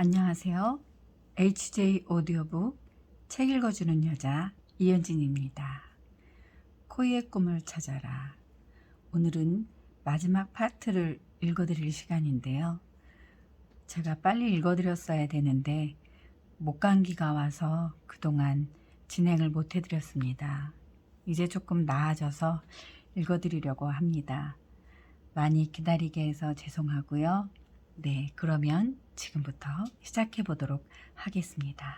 안녕하세요. HJ 오디오북 책 읽어주는 여자 이현진입니다. 코이의 꿈을 찾아라. 오늘은 마지막 파트를 읽어드릴 시간인데요. 제가 빨리 읽어드렸어야 되는데 목감기가 와서 그동안 진행을 못 해드렸습니다. 이제 조금 나아져서 읽어드리려고 합니다. 많이 기다리게 해서 죄송하고요. 네, 그러면 지금부터 시작해 보도록 하겠습니다.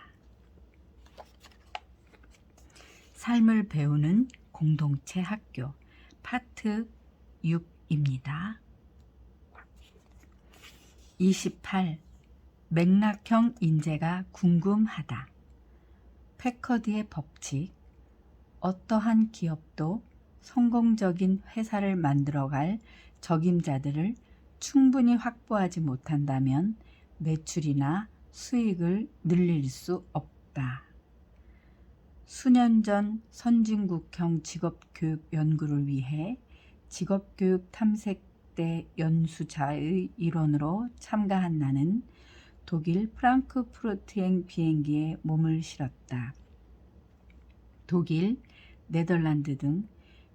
삶을 배우는 공동체 학교 파트 6입니다. 28. 맥락형 인재가 궁금하다. 패커드의 법칙. 어떠한 기업도 성공적인 회사를 만들어갈 적임자들을 충분히 확보하지 못한다면 매출이나 수익을 늘릴 수 없다. 수년 전 선진국형 직업교육 연구를 위해 직업교육 탐색대 연수자의 일원으로 참가한 나는 독일 프랑크푸르트행 비행기에 몸을 실었다. 독일, 네덜란드 등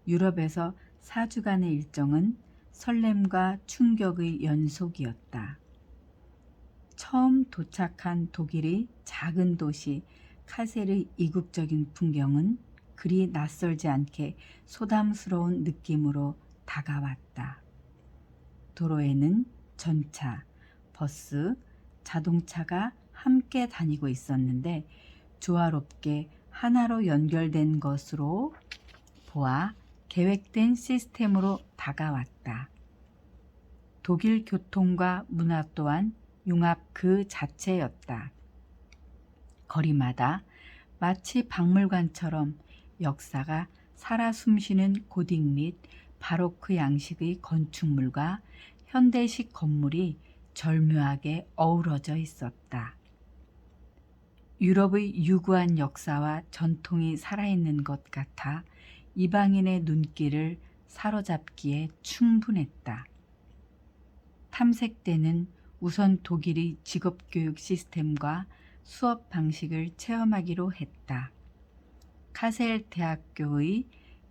유럽에서 4주간의 일정은 설렘과 충격의 연속이었다. 처음 도착한 독일의 작은 도시 카셀의 이국적인 풍경은 그리 낯설지 않게 소담스러운 느낌으로 다가왔다. 도로에는 전차, 버스, 자동차가 함께 다니고 있었는데 조화롭게 하나로 연결된 것으로 보아 계획된 시스템으로 다가왔다. 독일 교통과 문화 또한 융합 그 자체였다. 거리마다 마치 박물관처럼 역사가 살아 숨쉬는 고딕 및 바로크 양식의 건축물과 현대식 건물이 절묘하게 어우러져 있었다. 유럽의 유구한 역사와 전통이 살아있는 것 같아 이방인의 눈길을 사로잡기에 충분했다. 탐색대는 우선 독일의 직업교육 시스템과 수업 방식을 체험하기로 했다. 카셀 대학교의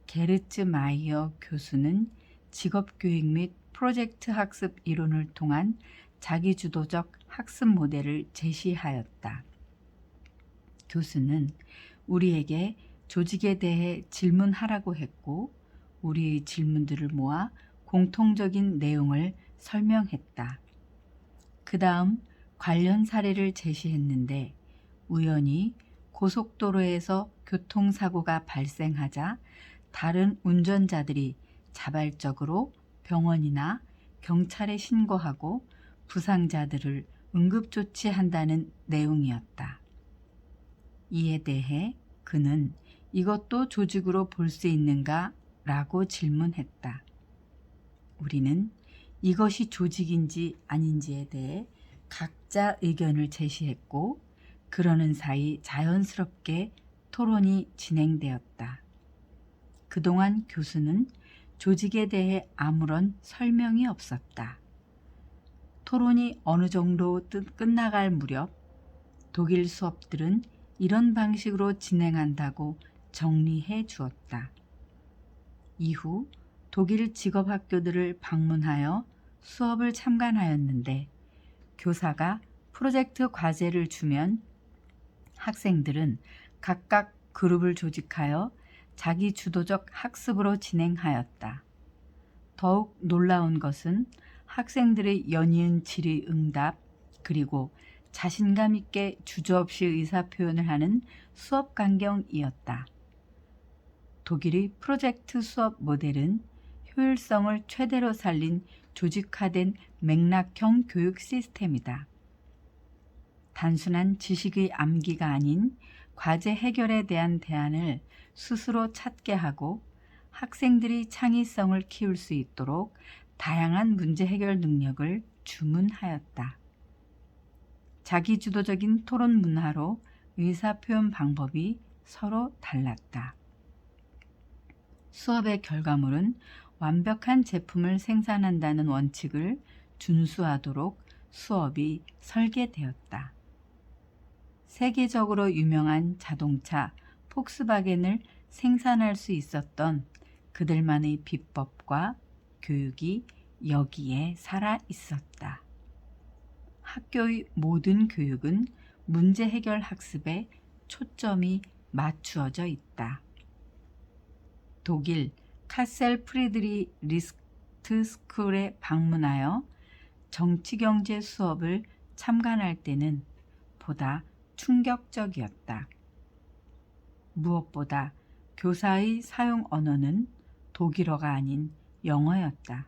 게르츠 마이어 교수는 직업교육 및 프로젝트 학습 이론을 통한 자기주도적 학습 모델을 제시하였다. 교수는 우리에게 조직에 대해 질문하라고 했고 우리의 질문들을 모아 공통적인 내용을 설명했다. 그 다음 관련 사례를 제시했는데 우연히 고속도로에서 교통사고가 발생하자 다른 운전자들이 자발적으로 병원이나 경찰에 신고하고 부상자들을 응급조치한다는 내용이었다. 이에 대해 그는 이것도 조직으로 볼 수 있는가? 라고 질문했다. 우리는 이것이 조직인지 아닌지에 대해 각자 의견을 제시했고 그러는 사이 자연스럽게 토론이 진행되었다. 그동안 교수는 조직에 대해 아무런 설명이 없었다. 토론이 어느 정도 끝나갈 무렵 독일 수업들은 이런 방식으로 진행한다고 정리해 주었다. 이후 독일 직업학교들을 방문하여 수업을 참관하였는데 교사가 프로젝트 과제를 주면 학생들은 각각 그룹을 조직하여 자기 주도적 학습으로 진행하였다. 더욱 놀라운 것은 학생들의 연이은 질의응답 그리고 자신감 있게 주저없이 의사표현을 하는 수업 광경이었다. 독일의 프로젝트 수업 모델은 효율성을 최대로 살린 조직화된 맥락형 교육 시스템이다. 단순한 지식의 암기가 아닌 과제 해결에 대한 대안을 스스로 찾게 하고 학생들이 창의성을 키울 수 있도록 다양한 문제 해결 능력을 주문하였다. 자기주도적인 토론 문화로 의사표현 방법이 서로 달랐다. 수업의 결과물은 완벽한 제품을 생산한다는 원칙을 준수하도록 수업이 설계되었다. 세계적으로 유명한 자동차 폭스바겐을 생산할 수 있었던 그들만의 비법과 교육이 여기에 살아 있었다. 학교의 모든 교육은 문제 해결 학습에 초점이 맞추어져 있다. 독일 카셀 프리드리 리스트 스쿨에 방문하여 정치경제 수업을 참관할 때는 보다 충격적이었다. 무엇보다 교사의 사용 언어는 독일어가 아닌 영어였다.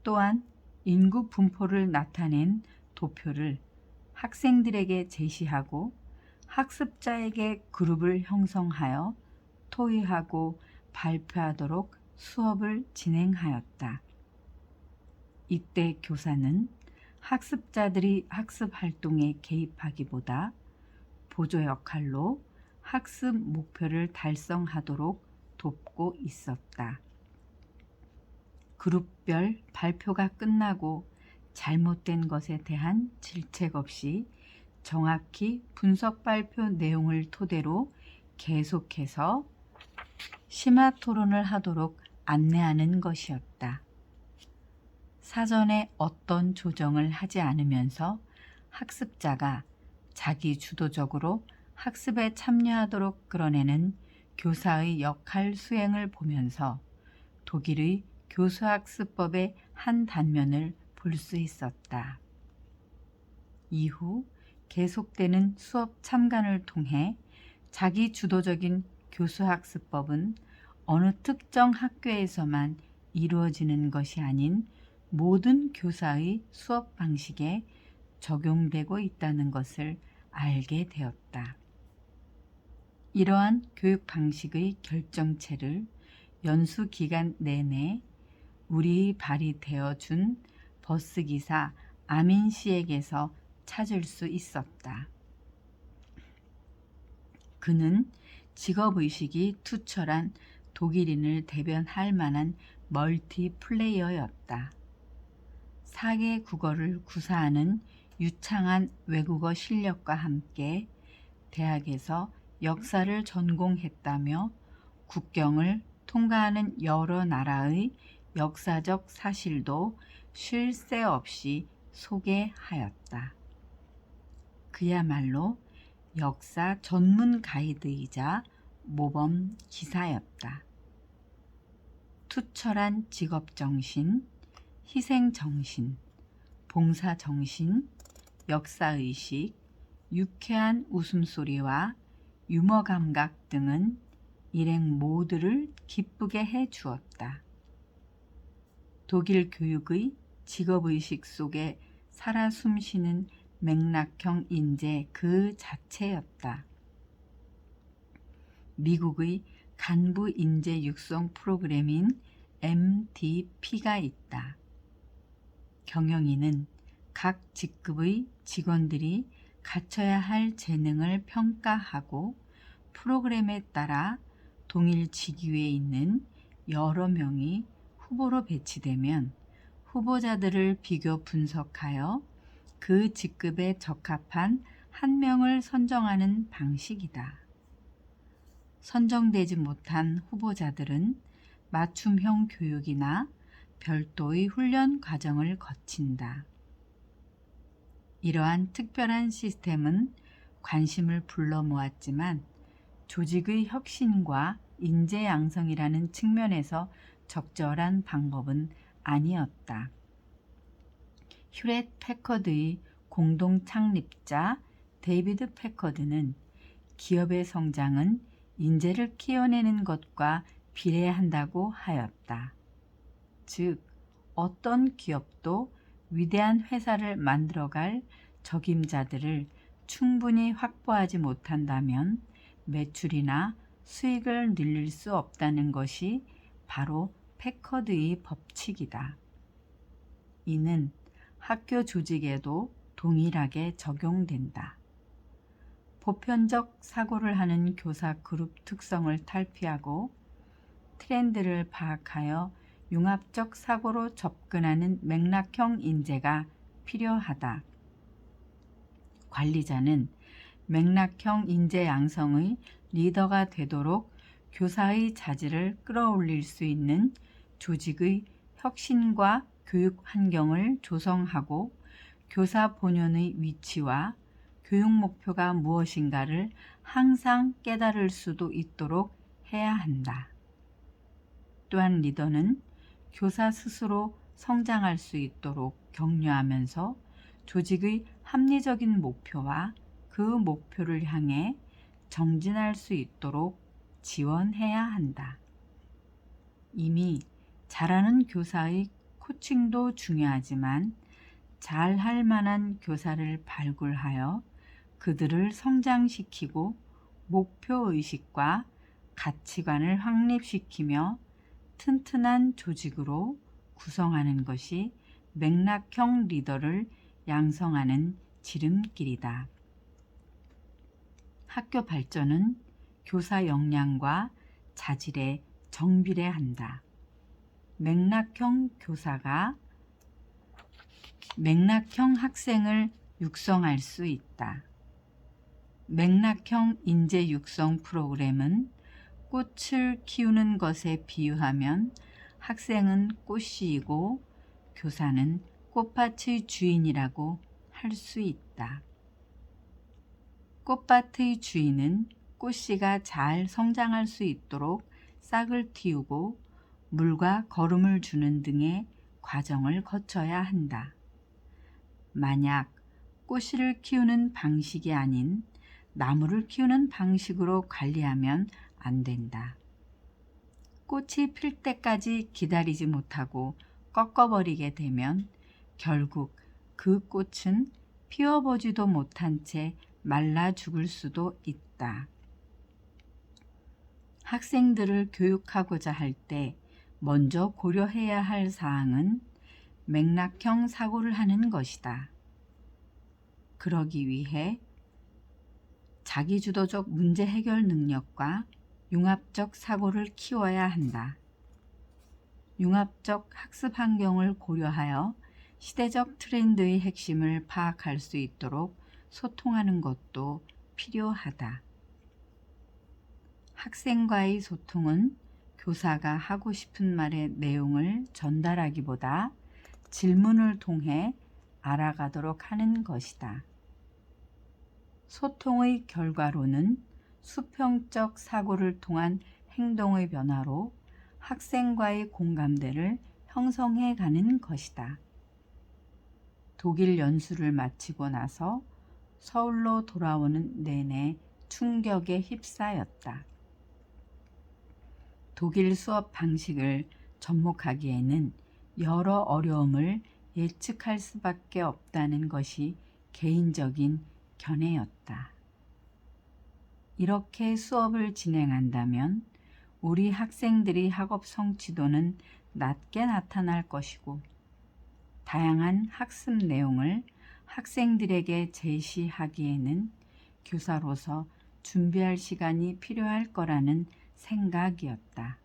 또한 인구 분포를 나타낸 도표를 학생들에게 제시하고 학습자에게 그룹을 형성하여 토의하고 발표하도록 수업을 진행하였다. 이때 교사는 학습자들이 학습 활동에 개입하기보다 보조 역할로 학습 목표를 달성하도록 돕고 있었다. 그룹별 발표가 끝나고 잘못된 것에 대한 질책 없이 정확히 분석 발표 내용을 토대로 계속해서 심화 토론을 하도록 안내하는 것이었다. 사전에 어떤 조정을 하지 않으면서 학습자가 자기 주도적으로 학습에 참여하도록 끌어내는 교사의 역할 수행을 보면서 독일의 교수학습법의 한 단면을 볼 수 있었다. 이후 계속되는 수업 참관을 통해 자기 주도적인 교수학습법은 어느 특정 학교에서만 이루어지는 것이 아닌 모든 교사의 수업 방식에 적용되고 있다는 것을 알게 되었다. 이러한 교육 방식의 결정체를 연수 기간 내내 우리 발이 되어준 버스기사 아민 씨에게서 찾을 수 있었다. 그는 직업의식이 투철한 독일인을 대변할 만한 멀티플레이어였다. 4개 국어를 구사하는 유창한 외국어 실력과 함께 대학에서 역사를 전공했다며 국경을 통과하는 여러 나라의 역사적 사실도 쉴 새 없이 소개하였다. 그야말로 역사 전문 가이드이자 모범 기사였다. 투철한 직업정신, 희생정신, 봉사정신, 역사의식, 유쾌한 웃음소리와 유머 감각 등은 일행 모두를 기쁘게 해 주었다. 독일 교육의 직업의식 속에 살아 숨쉬는 맥락형 인재 그 자체였다. 미국의 간부 인재 육성 프로그램인 MDP가 있다. 경영인은 각 직급의 직원들이 갖춰야 할 재능을 평가하고 프로그램에 따라 동일 직위에 있는 여러 명이 후보로 배치되면 후보자들을 비교 분석하여 그 직급에 적합한 한 명을 선정하는 방식이다. 선정되지 못한 후보자들은 맞춤형 교육이나 별도의 훈련 과정을 거친다. 이러한 특별한 시스템은 관심을 불러 모았지만 조직의 혁신과 인재 양성이라는 측면에서 적절한 방법은 아니었다. 휴렛 패커드의 공동 창립자 데이비드 패커드는 기업의 성장은 인재를 키워내는 것과 비례한다고 하였다. 즉, 어떤 기업도 위대한 회사를 만들어갈 적임자들을 충분히 확보하지 못한다면 매출이나 수익을 늘릴 수 없다는 것이 바로 패커드의 법칙이다. 이는 학교 조직에도 동일하게 적용된다. 보편적 사고를 하는 교사 그룹 특성을 탈피하고 트렌드를 파악하여 융합적 사고로 접근하는 맥락형 인재가 필요하다. 관리자는 맥락형 인재 양성의 리더가 되도록 교사의 자질을 끌어올릴 수 있는 조직의 혁신과 교육 환경을 조성하고 교사 본연의 위치와 교육 목표가 무엇인가를 항상 깨달을 수도 있도록 해야 한다. 또한 리더는 교사 스스로 성장할 수 있도록 격려하면서 조직의 합리적인 목표와 그 목표를 향해 정진할 수 있도록 지원해야 한다. 이미 잘하는 교사의 코칭도 중요하지만 잘할 만한 교사를 발굴하여 그들을 성장시키고 목표의식과 가치관을 확립시키며 튼튼한 조직으로 구성하는 것이 맥락형 리더를 양성하는 지름길이다. 학교 발전은 교사 역량과 자질에 정비례한다. 맥락형 교사가 맥락형 학생을 육성할 수 있다. 맥락형 인재 육성 프로그램은 꽃을 키우는 것에 비유하면 학생은 꽃씨이고 교사는 꽃밭의 주인이라고 할 수 있다. 꽃밭의 주인은 꽃씨가 잘 성장할 수 있도록 싹을 틔우고 물과 거름을 주는 등의 과정을 거쳐야 한다. 만약 꽃씨를 키우는 방식이 아닌 나무를 키우는 방식으로 관리하면 안 된다. 꽃이 필 때까지 기다리지 못하고 꺾어버리게 되면 결국 그 꽃은 피워보지도 못한 채 말라 죽을 수도 있다. 학생들을 교육하고자 할 때 먼저 고려해야 할 사항은 맥락형 사고를 하는 것이다. 그러기 위해 자기주도적 문제 해결 능력과 융합적 사고를 키워야 한다. 융합적 학습 환경을 고려하여 시대적 트렌드의 핵심을 파악할 수 있도록 소통하는 것도 필요하다. 학생과의 소통은 교사가 하고 싶은 말의 내용을 전달하기보다 질문을 통해 알아가도록 하는 것이다. 소통의 결과로는 수평적 사고를 통한 행동의 변화로 학생과의 공감대를 형성해 가는 것이다. 독일 연수를 마치고 나서 서울로 돌아오는 내내 충격에 휩싸였다. 독일 수업 방식을 접목하기에는 여러 어려움을 예측할 수밖에 없다는 것이 개인적인 견해였다. 이렇게 수업을 진행한다면 우리 학생들이 학업 성취도는 낮게 나타날 것이고 다양한 학습 내용을 학생들에게 제시하기에는 교사로서 준비할 시간이 필요할 거라는 생각이었다.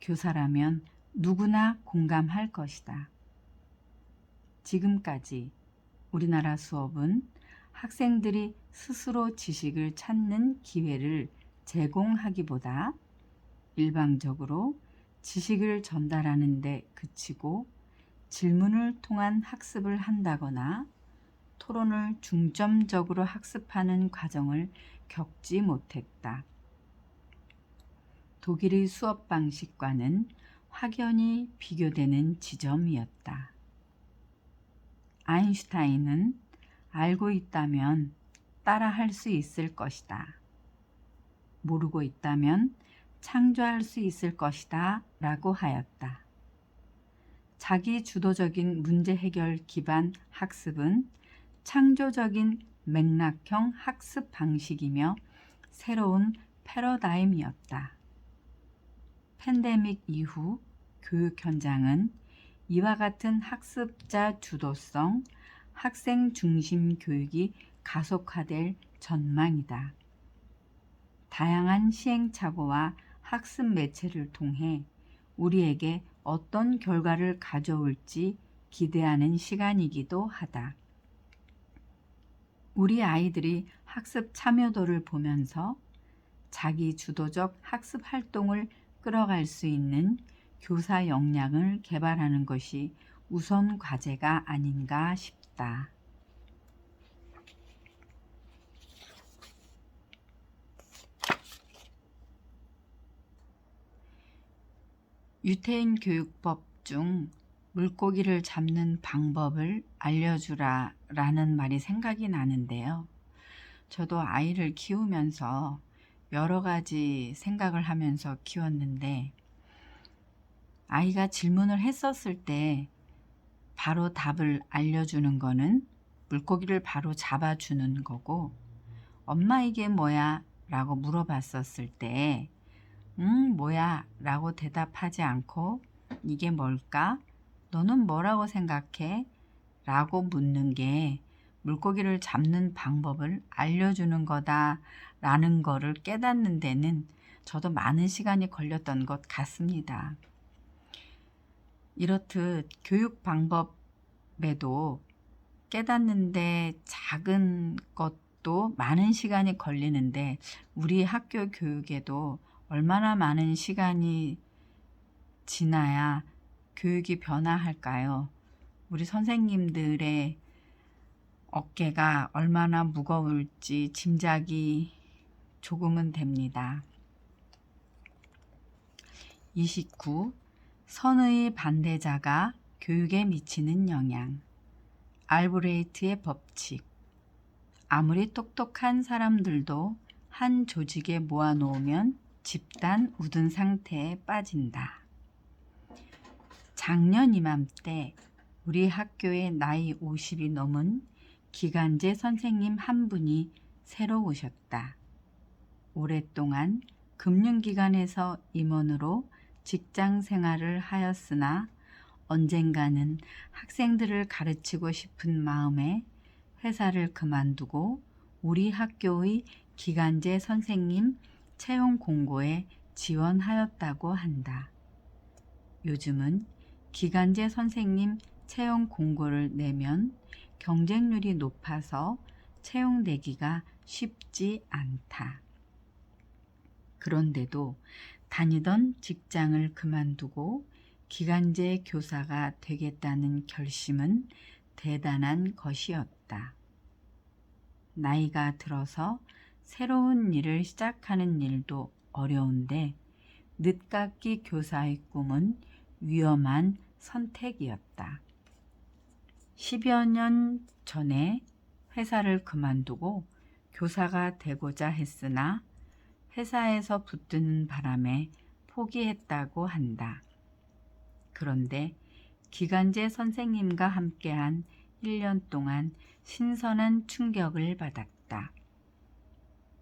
교사라면 누구나 공감할 것이다. 지금까지 우리나라 수업은 학생들이 스스로 지식을 찾는 기회를 제공하기보다 일방적으로 지식을 전달하는 데 그치고 질문을 통한 학습을 한다거나 토론을 중점적으로 학습하는 과정을 겪지 못했다. 독일의 수업 방식과는 확연히 비교되는 지점이었다. 아인슈타인은 알고 있다면 따라할 수 있을 것이다. 모르고 있다면 창조할 수 있을 것이다 라고 하였다. 자기 주도적인 문제 해결 기반 학습은 창조적인 맥락형 학습 방식이며 새로운 패러다임이었다. 팬데믹 이후 교육 현장은 이와 같은 학습자 주도성, 학생 중심 교육이 가속화될 전망이다. 다양한 시행착오와 학습 매체를 통해 우리에게 어떤 결과를 가져올지 기대하는 시간이기도 하다. 우리 아이들이 학습 참여도를 보면서 자기 주도적 학습 활동을 끌어갈 수 있는 교사 역량을 개발하는 것이 우선 과제가 아닌가 싶다. 유태인 교육법 중 물고기를 잡는 방법을 알려주라 라는 말이 생각이 나는데요. 저도 아이를 키우면서 여러 가지 생각을 하면서 키웠는데, 아이가 질문을 했었을 때 바로 답을 알려주는 거는 물고기를 바로 잡아주는 거고, 엄마 이게 뭐야? 라고 물어봤었을 때 뭐야? 라고 대답하지 않고 이게 뭘까? 너는 뭐라고 생각해? 라고 묻는 게 물고기를 잡는 방법을 알려주는 거다 라는 거를 깨닫는 데는 저도 많은 시간이 걸렸던 것 같습니다. 이렇듯 교육 방법에도 깨닫는데 작은 것도 많은 시간이 걸리는데, 우리 학교 교육에도 얼마나 많은 시간이 지나야 교육이 변화할까요? 우리 선생님들의 어깨가 얼마나 무거울지 짐작이 조금은 됩니다. 29. 선의 반대자가 교육에 미치는 영향. 알브레이트의 법칙. 아무리 똑똑한 사람들도 한 조직에 모아놓으면 집단 우든 상태에 빠진다. 작년 이맘때 우리 학교에 나이 50이 넘은 기간제 선생님 한 분이 새로 오셨다. 오랫동안 금융기관에서 임원으로 직장 생활을 하였으나 언젠가는 학생들을 가르치고 싶은 마음에 회사를 그만두고 우리 학교의 기간제 선생님 채용 공고에 지원하였다고 한다. 요즘은 기간제 선생님 채용 공고를 내면 경쟁률이 높아서 채용되기가 쉽지 않다. 그런데도 다니던 직장을 그만두고 기간제 교사가 되겠다는 결심은 대단한 것이었다. 나이가 들어서 새로운 일을 시작하는 일도 어려운데 늦깎이 교사의 꿈은 위험한 선택이었다. 10여 년 전에 회사를 그만두고 교사가 되고자 했으나 회사에서 붙드는 바람에 포기했다고 한다. 그런데 기간제 선생님과 함께한 1년 동안 신선한 충격을 받았다.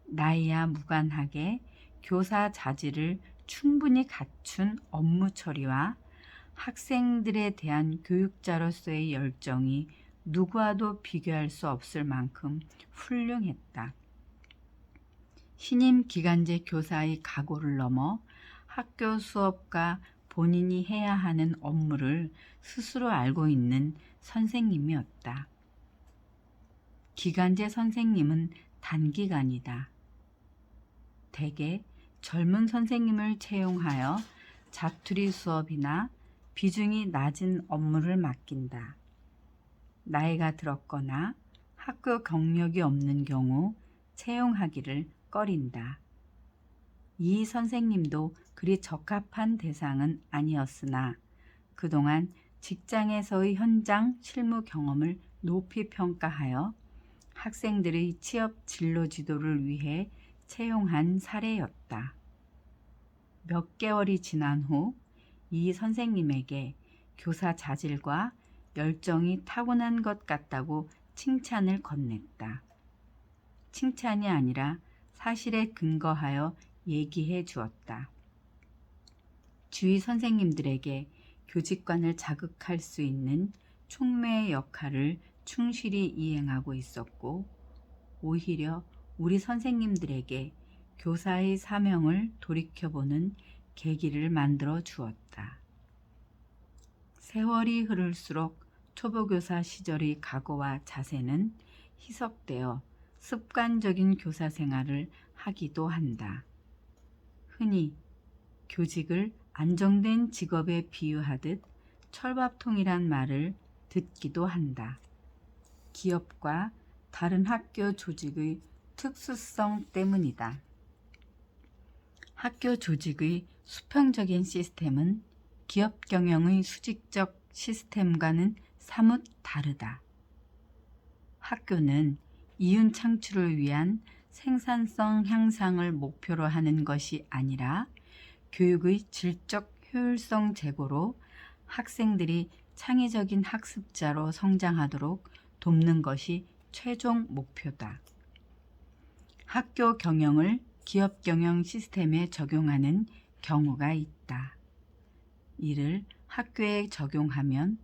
나이와 무관하게 교사 자질을 충분히 갖춘 업무 처리와 학생들에 대한 교육자로서의 열정이 누구와도 비교할 수 없을 만큼 훌륭했다. 신임 기간제 교사의 각오를 넘어 학교 수업과 본인이 해야 하는 업무를 스스로 알고 있는 선생님이었다. 기간제 선생님은 단기간이다. 대개 젊은 선생님을 채용하여 자투리 수업이나 비중이 낮은 업무를 맡긴다. 나이가 들었거나 학교 경력이 없는 경우 채용하기를 꺼린다. 이 선생님도 그리 적합한 대상은 아니었으나 그동안 직장에서의 현장 실무 경험을 높이 평가하여 학생들의 취업 진로 지도를 위해 채용한 사례였다. 몇 개월이 지난 후 이 선생님에게 교사 자질과 열정이 타고난 것 같다고 칭찬을 건넸다. 칭찬이 아니라 사실에 근거하여 얘기해 주었다. 주위 선생님들에게 교직관을 자극할 수 있는 촉매의 역할을 충실히 이행하고 있었고, 오히려 우리 선생님들에게 교사의 사명을 돌이켜보는 계기를 만들어 주었다. 세월이 흐를수록 초보교사 시절의 각오와 자세는 희석되어 습관적인 교사 생활을 하기도 한다. 흔히 교직을 안정된 직업에 비유하듯 철밥통이란 말을 듣기도 한다. 기업과 다른 학교 조직의 특수성 때문이다. 학교 조직의 수평적인 시스템은 기업 경영의 수직적 시스템과는 사뭇 다르다. 학교는 이윤 창출을 위한 생산성 향상을 목표로 하는 것이 아니라 교육의 질적 효율성 제고로 학생들이 창의적인 학습자로 성장하도록 돕는 것이 최종 목표다. 학교 경영을 기업 경영 시스템에 적용하는 경우가 있다. 이를 학교에 적용하면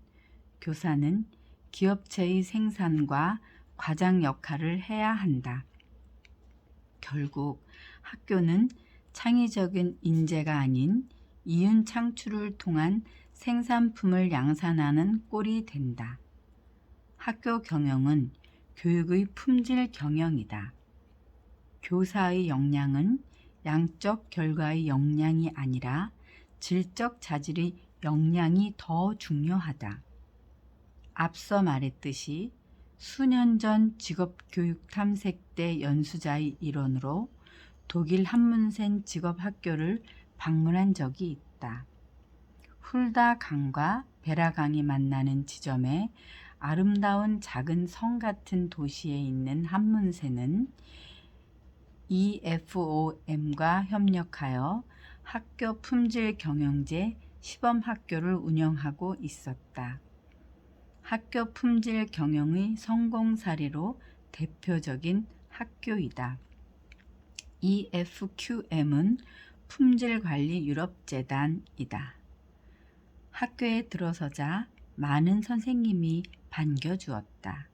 교사는 기업체의 생산과 과장 역할을 해야 한다. 결국 학교는 창의적인 인재가 아닌 이윤 창출을 통한 생산품을 양산하는 꼴이 된다. 학교 경영은 교육의 품질 경영이다. 교사의 역량은 양적 결과의 역량이 아니라 질적 자질의 역량이 더 중요하다. 앞서 말했듯이 수년 전 직업교육 탐색대 연수자의 일원으로 독일 함문센 직업학교를 방문한 적이 있다. 훌다 강과 베라 강이 만나는 지점에 아름다운 작은 성 같은 도시에 있는 함문센은 EFOM과 협력하여 학교 품질 경영제 시범학교를 운영하고 있었다. 학교 품질 경영의 성공 사례로 대표적인 학교이다. EFQM은 품질관리 유럽재단이다. 학교에 들어서자 많은 선생님이 반겨주었다.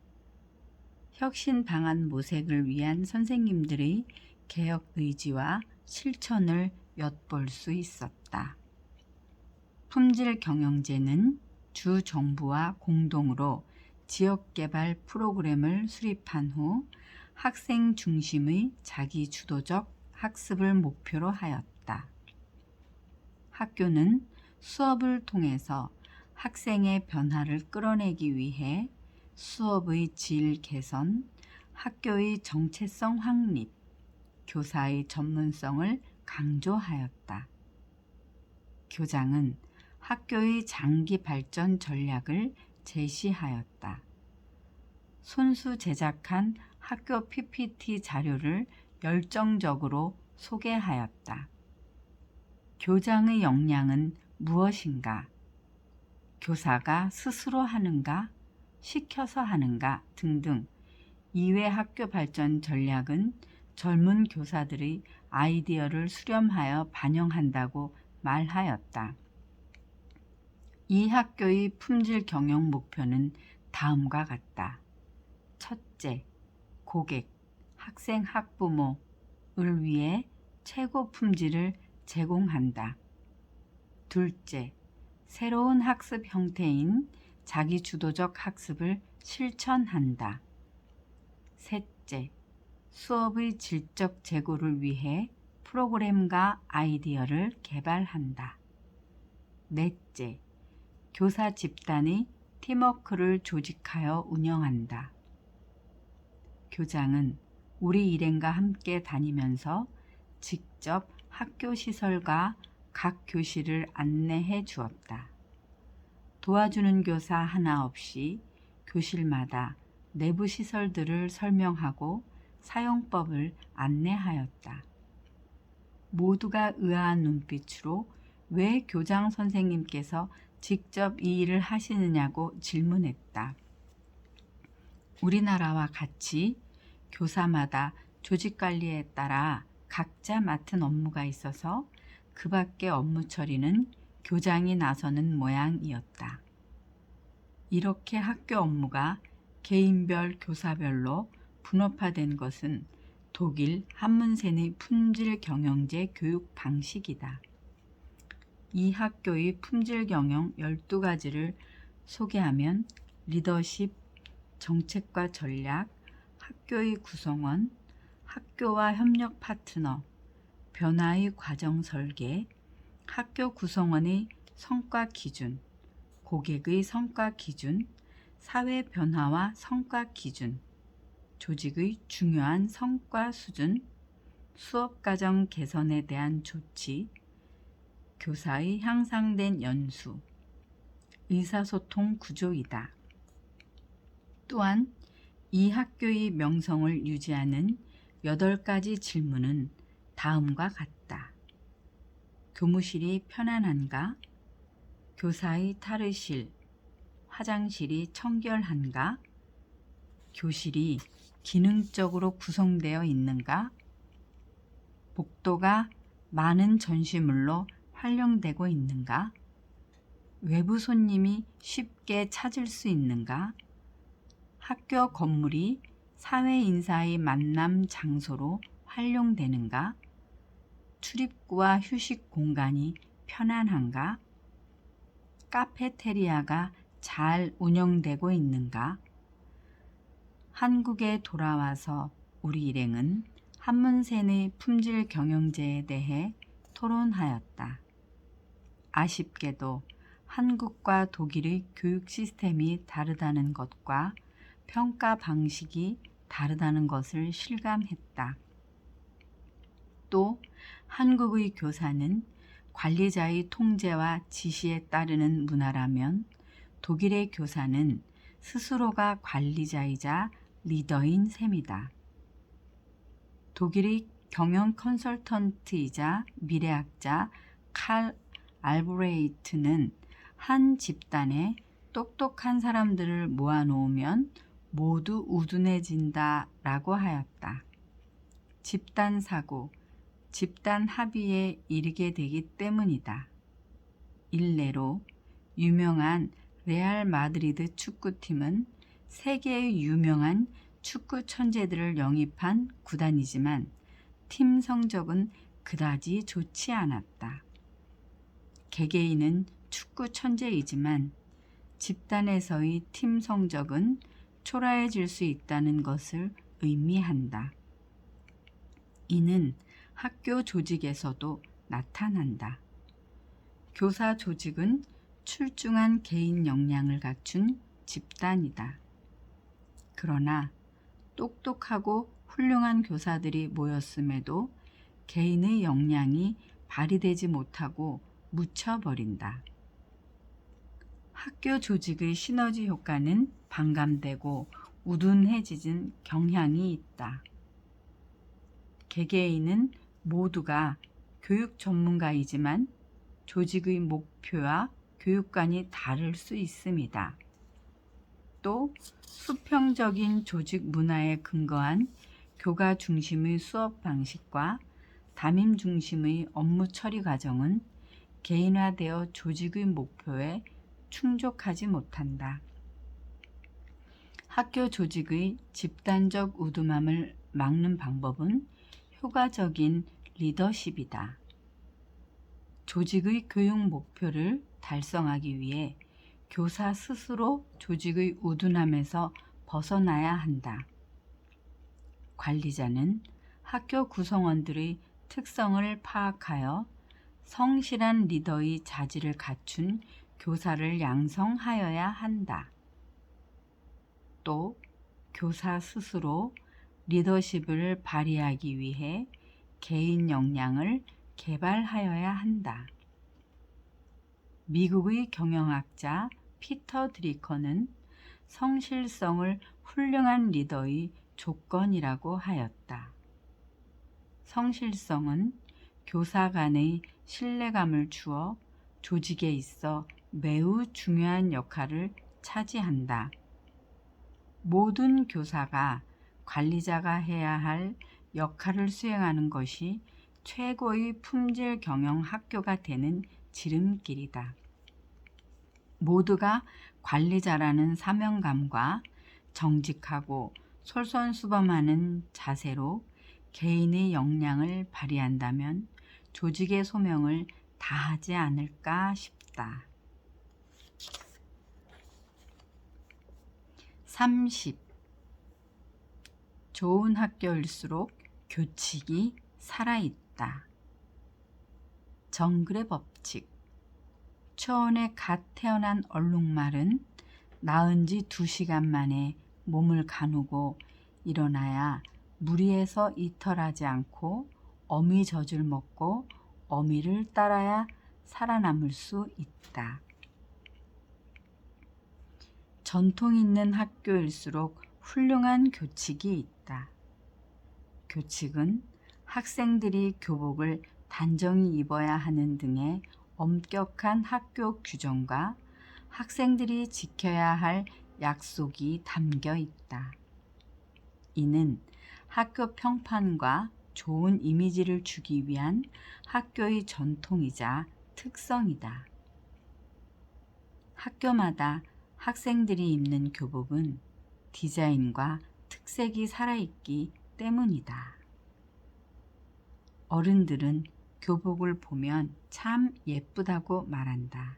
혁신 방안 모색을 위한 선생님들의 개혁 의지와 실천을 엿볼 수 있었다. 품질 경영제는 주 정부와 공동으로 지역개발 프로그램을 수립한 후 학생 중심의 자기주도적 학습을 목표로 하였다. 학교는 수업을 통해서 학생의 변화를 끌어내기 위해 수업의 질 개선, 학교의 정체성 확립, 교사의 전문성을 강조하였다. 교장은 학교의 장기 발전 전략을 제시하였다. 손수 제작한 학교 PPT 자료를 열정적으로 소개하였다. 교장의 역량은 무엇인가? 교사가 스스로 하는가? 시켜서 하는가? 등등 이외 학교 발전 전략은 젊은 교사들의 아이디어를 수렴하여 반영한다고 말하였다. 이 학교의 품질 경영 목표는 다음과 같다. 첫째, 고객, 학생, 학부모를 위해 최고 품질을 제공한다. 둘째, 새로운 학습 형태인 자기주도적 학습을 실천한다. 셋째, 수업의 질적 제고를 위해 프로그램과 아이디어를 개발한다. 넷째, 교사 집단의 팀워크를 조직하여 운영한다. 교장은 우리 일행과 함께 다니면서 직접 학교 시설과 각 교실을 안내해 주었다. 도와주는 교사 하나 없이 교실마다 내부 시설들을 설명하고 사용법을 안내하였다. 모두가 의아한 눈빛으로 왜 교장 선생님께서 직접 이 일을 하시느냐고 질문했다. 우리나라와 같이 교사마다 조직관리에 따라 각자 맡은 업무가 있어서 그 밖의 업무 처리는 교장이 나서는 모양이었다. 이렇게 학교 업무가 개인별 교사별로 분업화된 것은 독일 함문센의 품질 경영제 교육 방식이다. 이 학교의 품질 경영 12가지를 소개하면 리더십, 정책과 전략, 학교의 구성원, 학교와 협력 파트너, 변화의 과정 설계, 학교 구성원의 성과 기준, 고객의 성과 기준, 사회 변화와 성과 기준, 조직의 중요한 성과 수준, 수업 과정 개선에 대한 조치, 교사의 향상된 연수, 의사소통 구조이다. 또한 이 학교의 명성을 유지하는 8가지 질문은 다음과 같다. 교무실이 편안한가? 교사의 탈의실, 화장실이 청결한가? 교실이 기능적으로 구성되어 있는가? 복도가 많은 전시물로 활용되고 있는가? 외부 손님이 쉽게 찾을 수 있는가? 학교 건물이 사회 인사의 만남 장소로 활용되는가? 출입구와 휴식 공간이 편안한가? 카페테리아가 잘 운영되고 있는가? 한국에 돌아와서 우리 일행은 한문센의 품질 경영제에 대해 토론하였다. 아쉽게도 한국과 독일의 교육 시스템이 다르다는 것과 평가 방식이 다르다는 것을 실감했다. 또 한국의 교사는 관리자의 통제와 지시에 따르는 문화라면 독일의 교사는 스스로가 관리자이자 리더인 셈이다. 독일의 경영 컨설턴트이자 미래학자 칼 알브레이트는 한 집단에 똑똑한 사람들을 모아놓으면 모두 우둔해진다 라고 하였다. 집단 사고, 집단 합의에 이르게 되기 때문이다. 일례로 유명한 레알 마드리드 축구팀은 세계의 유명한 축구 천재들을 영입한 구단이지만 팀 성적은 그다지 좋지 않았다. 개개인은 축구 천재이지만 집단에서의 팀 성적은 초라해질 수 있다는 것을 의미한다. 이는 학교 조직에서도 나타난다. 교사 조직은 출중한 개인 역량을 갖춘 집단이다. 그러나 똑똑하고 훌륭한 교사들이 모였음에도 개인의 역량이 발휘되지 못하고 묻혀버린다. 학교 조직의 시너지 효과는 반감되고 우둔해지는 경향이 있다. 개개인은 모두가 교육 전문가이지만 조직의 목표와 교육관이 다를 수 있습니다. 또 수평적인 조직 문화에 근거한 교과 중심의 수업 방식과 담임 중심의 업무 처리 과정은 개인화되어 조직의 목표에 충족하지 못한다. 학교 조직의 집단적 우둔함을 막는 방법은 효과적인 리더십이다. 조직의 교육 목표를 달성하기 위해 교사 스스로 조직의 우둔함에서 벗어나야 한다. 관리자는 학교 구성원들의 특성을 파악하여 성실한 리더의 자질을 갖춘 교사를 양성하여야 한다. 또 교사 스스로 리더십을 발휘하기 위해 개인 역량을 개발하여야 한다. 미국의 경영학자 피터 드리커는 성실성을 훌륭한 리더의 조건이라고 하였다. 성실성은 교사 간의 신뢰감을 주어 조직에 있어 매우 중요한 역할을 차지한다. 모든 교사가 관리자가 해야 할 역할을 수행하는 것이 최고의 품질 경영 학교가 되는 지름길이다. 모두가 관리자라는 사명감과 정직하고 솔선수범하는 자세로 개인의 역량을 발휘한다면 조직의 소명을 다하지 않을까 싶다. 30. 좋은 학교일수록 교칙이 살아있다. 정글의 법칙. 초원에 갓 태어난 얼룩말은 낳은 지 2시간 만에 몸을 가누고 일어나야 무리에서 이탈하지 않고 어미 젖을 먹고 어미를 따라야 살아남을 수 있다. 전통 있는 학교일수록 훌륭한 교칙이 있다. 교칙은 학생들이 교복을 단정히 입어야 하는 등의 엄격한 학교 규정과 학생들이 지켜야 할 약속이 담겨 있다. 이는 학교 평판과 좋은 이미지를 주기 위한 학교의 전통이자 특성이다. 학교마다 학생들이 입는 교복은 디자인과 특색이 살아있기 때문이다. 어른들은 교복을 보면 참 예쁘다고 말한다.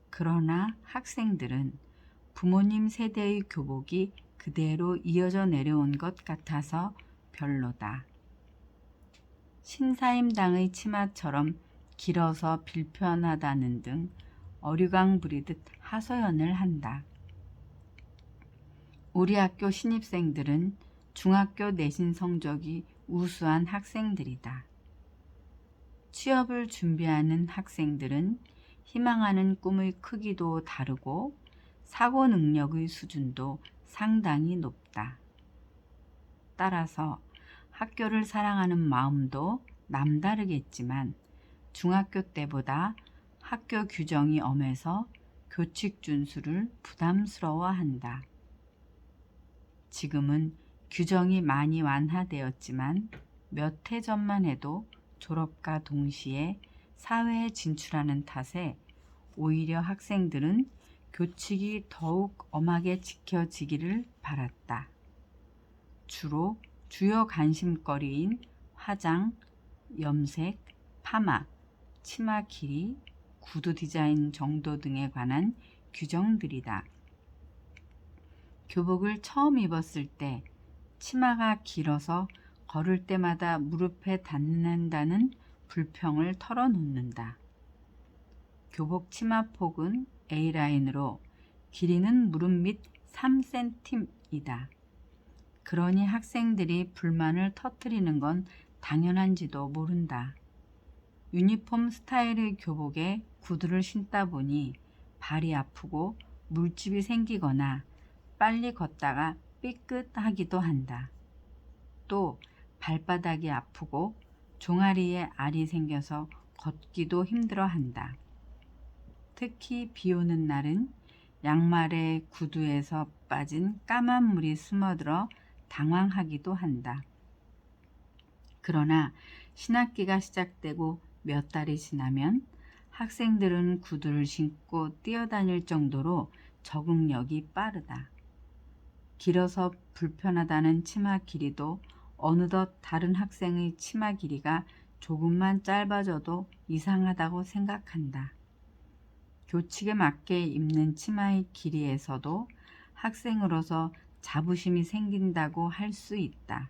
그러나 학생들은 부모님 세대의 교복이 그대로 이어져 내려온 것 같아서 별로다. 신사임당의 치마처럼 길어서 불편하다는 등 어류강 부리듯 하소연을 한다. 우리 학교 신입생들은 중학교 내신 성적이 우수한 학생들이다. 취업을 준비하는 학생들은 희망하는 꿈의 크기도 다르고 사고 능력의 수준도 상당히 높다. 따라서 학교를 사랑하는 마음도 남다르겠지만 중학교 때보다 학교 규정이 엄해서 교칙 준수를 부담스러워한다. 지금은 규정이 많이 완화되었지만 몇 해 전만 해도 졸업과 동시에 사회에 진출하는 탓에 오히려 학생들은 교칙이 더욱 엄하게 지켜지기를 바랐다. 주로 주요 관심거리인 화장, 염색, 파마, 치마 길이, 구두 디자인 정도 등에 관한 규정들이다. 교복을 처음 입었을 때 치마가 길어서 걸을 때마다 무릎에 닿는다는 불평을 털어놓는다. 교복 치마 폭은 A라인으로 길이는 무릎 밑 3cm이다. 그러니 학생들이 불만을 터뜨리는 건 당연한지도 모른다. 유니폼 스타일의 교복에 구두를 신다 보니 발이 아프고 물집이 생기거나 빨리 걷다가 삐끗하기도 한다. 또 발바닥이 아프고 종아리에 알이 생겨서 걷기도 힘들어한다. 특히 비 오는 날은 양말의 구두에서 빠진 까만 물이 스며들어 당황하기도 한다. 그러나 신학기가 시작되고 몇 달이 지나면 학생들은 구두를 신고 뛰어다닐 정도로 적응력이 빠르다. 길어서 불편하다는 치마 길이도 어느덧 다른 학생의 치마 길이가 조금만 짧아져도 이상하다고 생각한다. 교칙에 맞게 입는 치마의 길이에서도 학생으로서 자부심이 생긴다고 할 수 있다.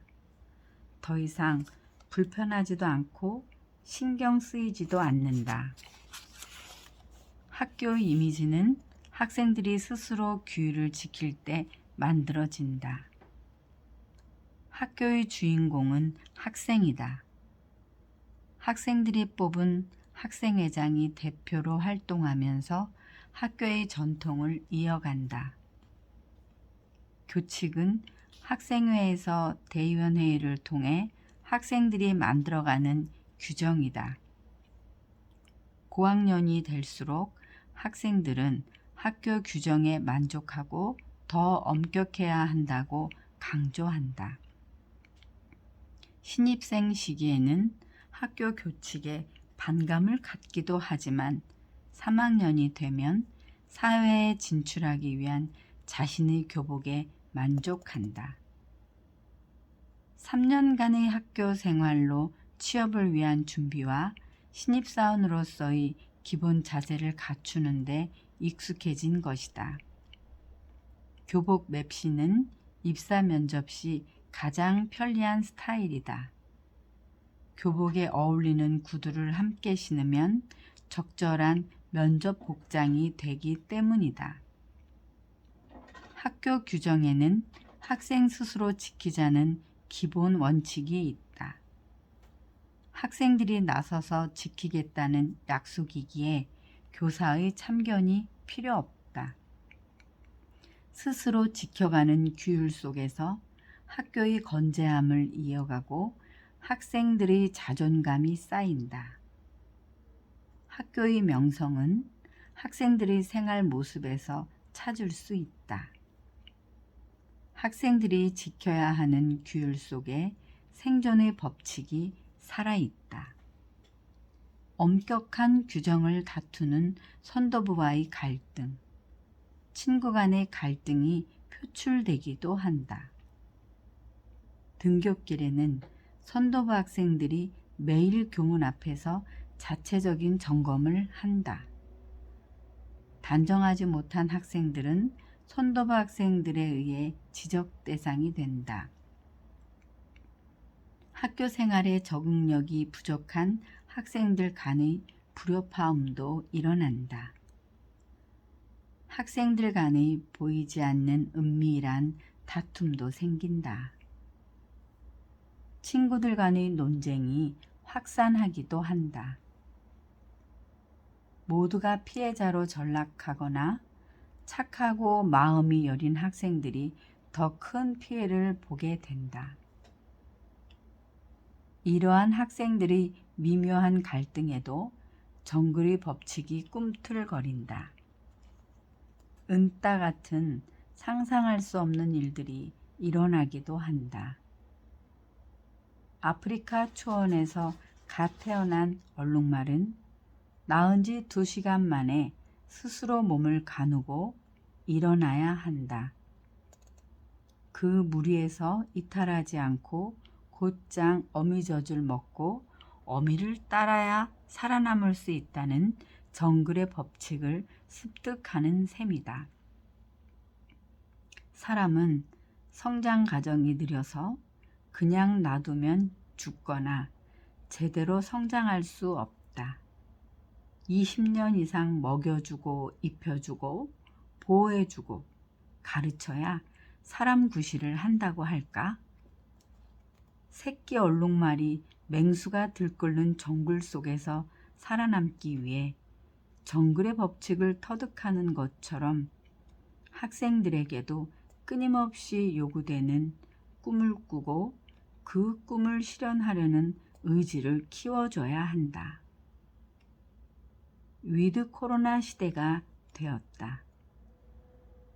더 이상 불편하지도 않고 신경 쓰이지도 않는다. 학교의 이미지는 학생들이 스스로 규율을 지킬 때 만들어진다. 학교의 주인공은 학생이다. 학생들이 뽑은 학생회장이 대표로 활동하면서 학교의 전통을 이어간다. 교칙은 학생회에서 대의원회의를 통해 학생들이 만들어가는 규정이다. 고학년이 될수록 학생들은 학교 규정에 만족하고 더 엄격해야 한다고 강조한다. 신입생 시기에는 학교 교칙에 반감을 갖기도 하지만 3학년이 되면 사회에 진출하기 위한 자신의 교복에 만족한다. 3년간의 학교 생활로 취업을 위한 준비와 신입사원으로서의 기본 자세를 갖추는 데 익숙해진 것이다. 교복 맵시는 입사 면접 시 가장 편리한 스타일이다. 교복에 어울리는 구두를 함께 신으면 적절한 면접 복장이 되기 때문이다. 학교 규정에는 학생 스스로 지키자는 기본 원칙이 있다. 학생들이 나서서 지키겠다는 약속이기에 교사의 참견이 필요 없다. 스스로 지켜가는 규율 속에서 학교의 건재함을 이어가고 학생들의 자존감이 쌓인다. 학교의 명성은 학생들의 생활 모습에서 찾을 수 있다. 학생들이 지켜야 하는 규율 속에 생존의 법칙이 살아있다. 엄격한 규정을 다투는 선도부와의 갈등, 친구 간의 갈등이 표출되기도 한다. 등굣길에는 선도부 학생들이 매일 교문 앞에서 자체적인 점검을 한다. 단정하지 못한 학생들은 선도부 학생들에 의해 지적 대상이 된다. 학교 생활에 적응력이 부족한 학생들 간의 불협화음도 일어난다. 학생들 간의 보이지 않는 은밀한 다툼도 생긴다. 친구들 간의 논쟁이 확산하기도 한다. 모두가 피해자로 전락하거나 착하고 마음이 여린 학생들이 더 큰 피해를 보게 된다. 이러한 학생들의 미묘한 갈등에도 정글의 법칙이 꿈틀거린다. 은따 같은 상상할 수 없는 일들이 일어나기도 한다. 아프리카 초원에서 갓 태어난 얼룩말은 낳은 지 2시간 만에 스스로 몸을 가누고 일어나야 한다. 그 무리에서 이탈하지 않고 곧장 어미젖을 먹고 어미를 따라야 살아남을 수 있다는 정글의 법칙을 습득하는 셈이다. 사람은 성장 과정이 느려서 그냥 놔두면 죽거나 제대로 성장할 수 없다. 20년 이상 먹여주고 입혀주고 보호해주고 가르쳐야 사람 구실을 한다고 할까? 새끼 얼룩말이 맹수가 들끓는 정글 속에서 살아남기 위해 정글의 법칙을 터득하는 것처럼 학생들에게도 끊임없이 요구되는 꿈을 꾸고 그 꿈을 실현하려는 의지를 키워줘야 한다. 위드 코로나 시대가 되었다.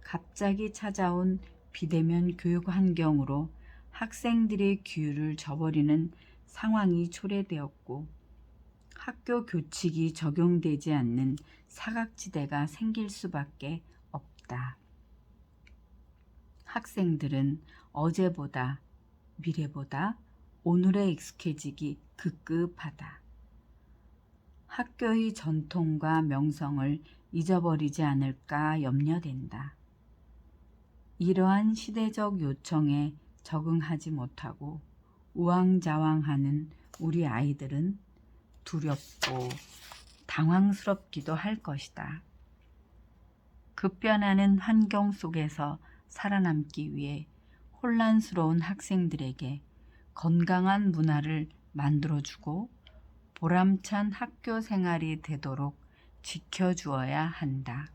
갑자기 찾아온 비대면 교육 환경으로 학생들의 규율을 저버리는 상황이 초래되었고 학교 규칙이 적용되지 않는 사각지대가 생길 수밖에 없다. 학생들은 어제보다 미래보다 오늘에 익숙해지기 급급하다. 학교의 전통과 명성을 잊어버리지 않을까 염려된다. 이러한 시대적 요청에 적응하지 못하고 우왕좌왕하는 우리 아이들은 두렵고 당황스럽기도 할 것이다. 급변하는 환경 속에서 살아남기 위해 혼란스러운 학생들에게 건강한 문화를 만들어주고 보람찬 학교 생활이 되도록 지켜주어야 한다.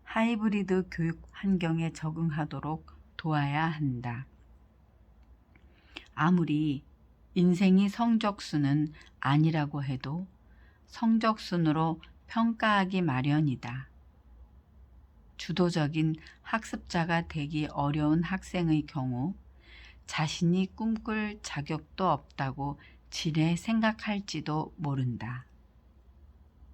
하이브리드 교육 환경에 적응하도록 도와야 한다. 아무리 인생이 성적순은 아니라고 해도 성적순으로 평가하기 마련이다. 주도적인 학습자가 되기 어려운 학생의 경우 자신이 꿈꿀 자격도 없다고 지레 생각할지도 모른다.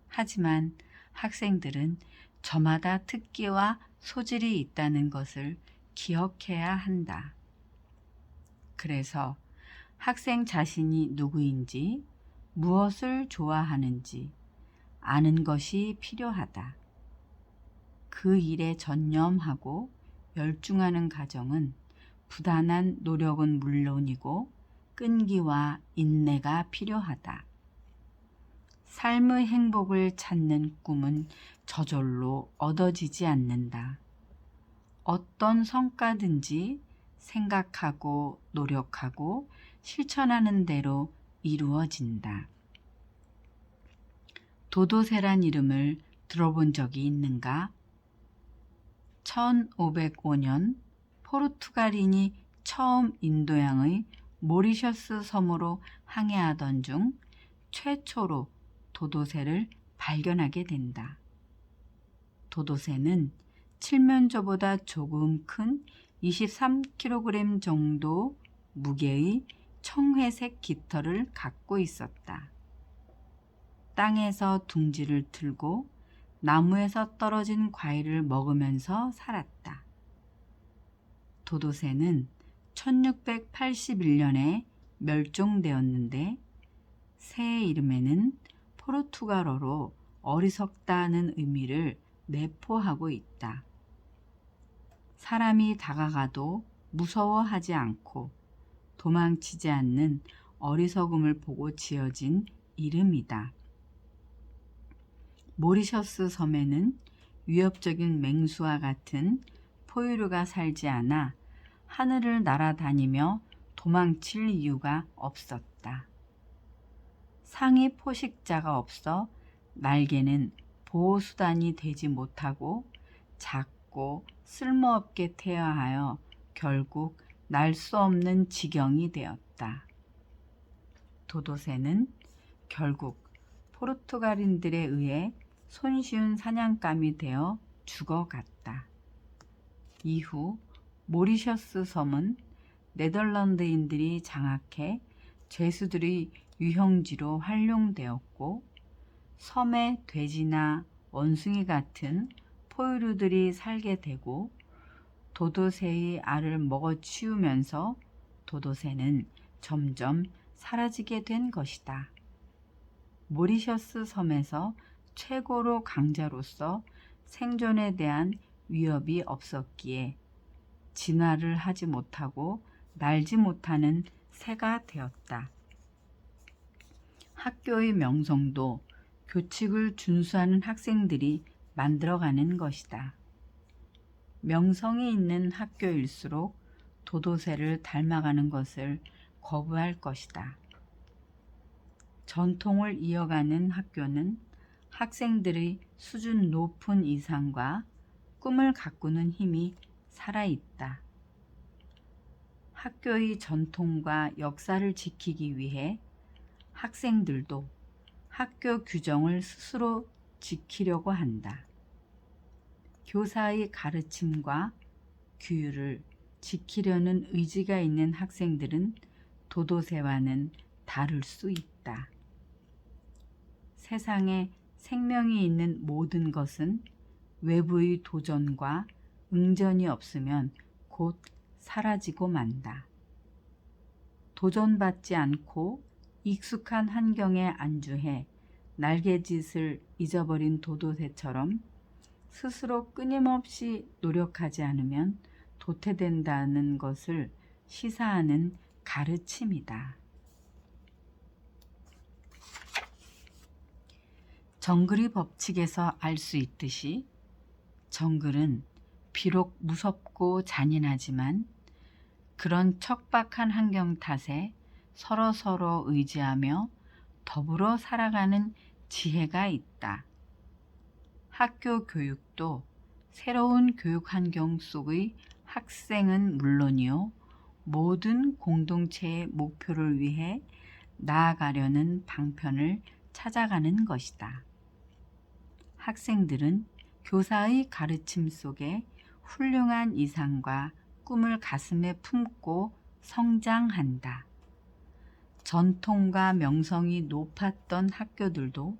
하지만 학생들은 저마다 특기와 소질이 있다는 것을 기억해야 한다. 그래서 학생 자신이 누구인지, 무엇을 좋아하는지 아는 것이 필요하다. 그 일에 전념하고 멸중하는 가정은 부단한 노력은 물론이고 끈기와 인내가 필요하다. 삶의 행복을 찾는 꿈은 저절로 얻어지지 않는다. 어떤 성과든지 생각하고 노력하고 실천하는 대로 이루어진다. 도도새란 이름을 들어본 적이 있는가? 1505년 포르투갈인이 처음 인도양의 모리셔스 섬으로 항해하던 중 최초로 도도새를 발견하게 된다. 도도새는 칠면조보다 조금 큰 23kg 정도 무게의 청회색 깃털을 갖고 있었다. 땅에서 둥지를 틀고 나무에서 떨어진 과일을 먹으면서 살았다. 도도새는 1681년에 멸종되었는데 새의 이름에는 포르투갈어로 어리석다는 의미를 내포하고 있다. 사람이 다가가도 무서워하지 않고 도망치지 않는 어리석음을 보고 지어진 이름이다. 모리셔스 섬에는 위협적인 맹수와 같은 포유류가 살지 않아 하늘을 날아다니며 도망칠 이유가 없었다. 상위 포식자가 없어 날개는 보호수단이 되지 못하고 작고 쓸모없게 태어하여 결국 날 수 없는 지경이 되었다. 도도새는 결국 포르투갈인들에 의해 손쉬운 사냥감이 되어 죽어갔다. 이후 모리셔스 섬은 네덜란드인들이 장악해 죄수들의 유형지로 활용되었고 섬에 돼지나 원숭이 같은 포유류들이 살게 되고 도도새의 알을 먹어치우면서 도도새는 점점 사라지게 된 것이다. 모리셔스 섬에서 최고로 강자로서 생존에 대한 위협이 없었기에 진화를 하지 못하고 날지 못하는 새가 되었다. 학교의 명성도 교칙을 준수하는 학생들이 만들어가는 것이다. 명성이 있는 학교일수록 도도새를 닮아가는 것을 거부할 것이다. 전통을 이어가는 학교는 학생들의 수준 높은 이상과 꿈을 가꾸는 힘이 살아있다. 학교의 전통과 역사를 지키기 위해 학생들도 학교 규정을 스스로 지키려고 한다. 교사의 가르침과 규율을 지키려는 의지가 있는 학생들은 도도새와는 다를 수 있다. 세상에 생명이 있는 모든 것은 외부의 도전과 응전이 없으면 곧 사라지고 만다. 도전받지 않고 익숙한 환경에 안주해 날갯짓을 잊어버린 도도새처럼 스스로 끊임없이 노력하지 않으면 도태된다는 것을 시사하는 가르침이다. 정글의 법칙에서 알 수 있듯이 정글은 비록 무섭고 잔인하지만 그런 척박한 환경 탓에 서로서로 의지하며 더불어 살아가는 지혜가 있다. 학교 교육도 새로운 교육 환경 속의 학생은 물론이요, 모든 공동체의 목표를 위해 나아가려는 방편을 찾아가는 것이다. 학생들은 교사의 가르침 속에 훌륭한 이상과 꿈을 가슴에 품고 성장한다. 전통과 명성이 높았던 학교들도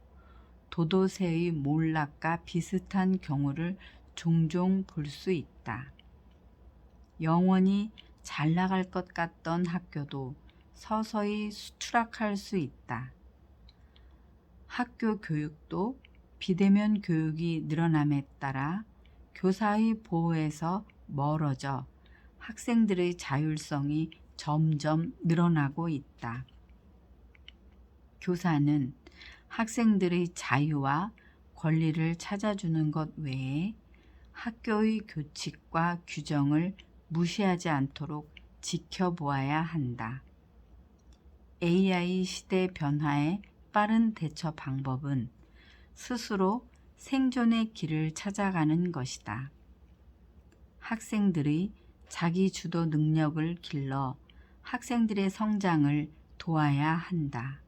도도새의 몰락과 비슷한 경우를 종종 볼 수 있다. 영원히 잘 나갈 것 같던 학교도 서서히 추락할 수 있다. 학교 교육도 비대면 교육이 늘어남에 따라 교사의 보호에서 멀어져 학생들의 자율성이 점점 늘어나고 있다. 교사는 학생들의 자유와 권리를 찾아주는 것 외에 학교의 규칙과 규정을 무시하지 않도록 지켜보아야 한다. AI 시대 변화에 빠른 대처 방법은 스스로 생존의 길을 찾아가는 것이다. 학생들의 자기 주도 능력을 길러 학생들의 성장을 도와야 한다.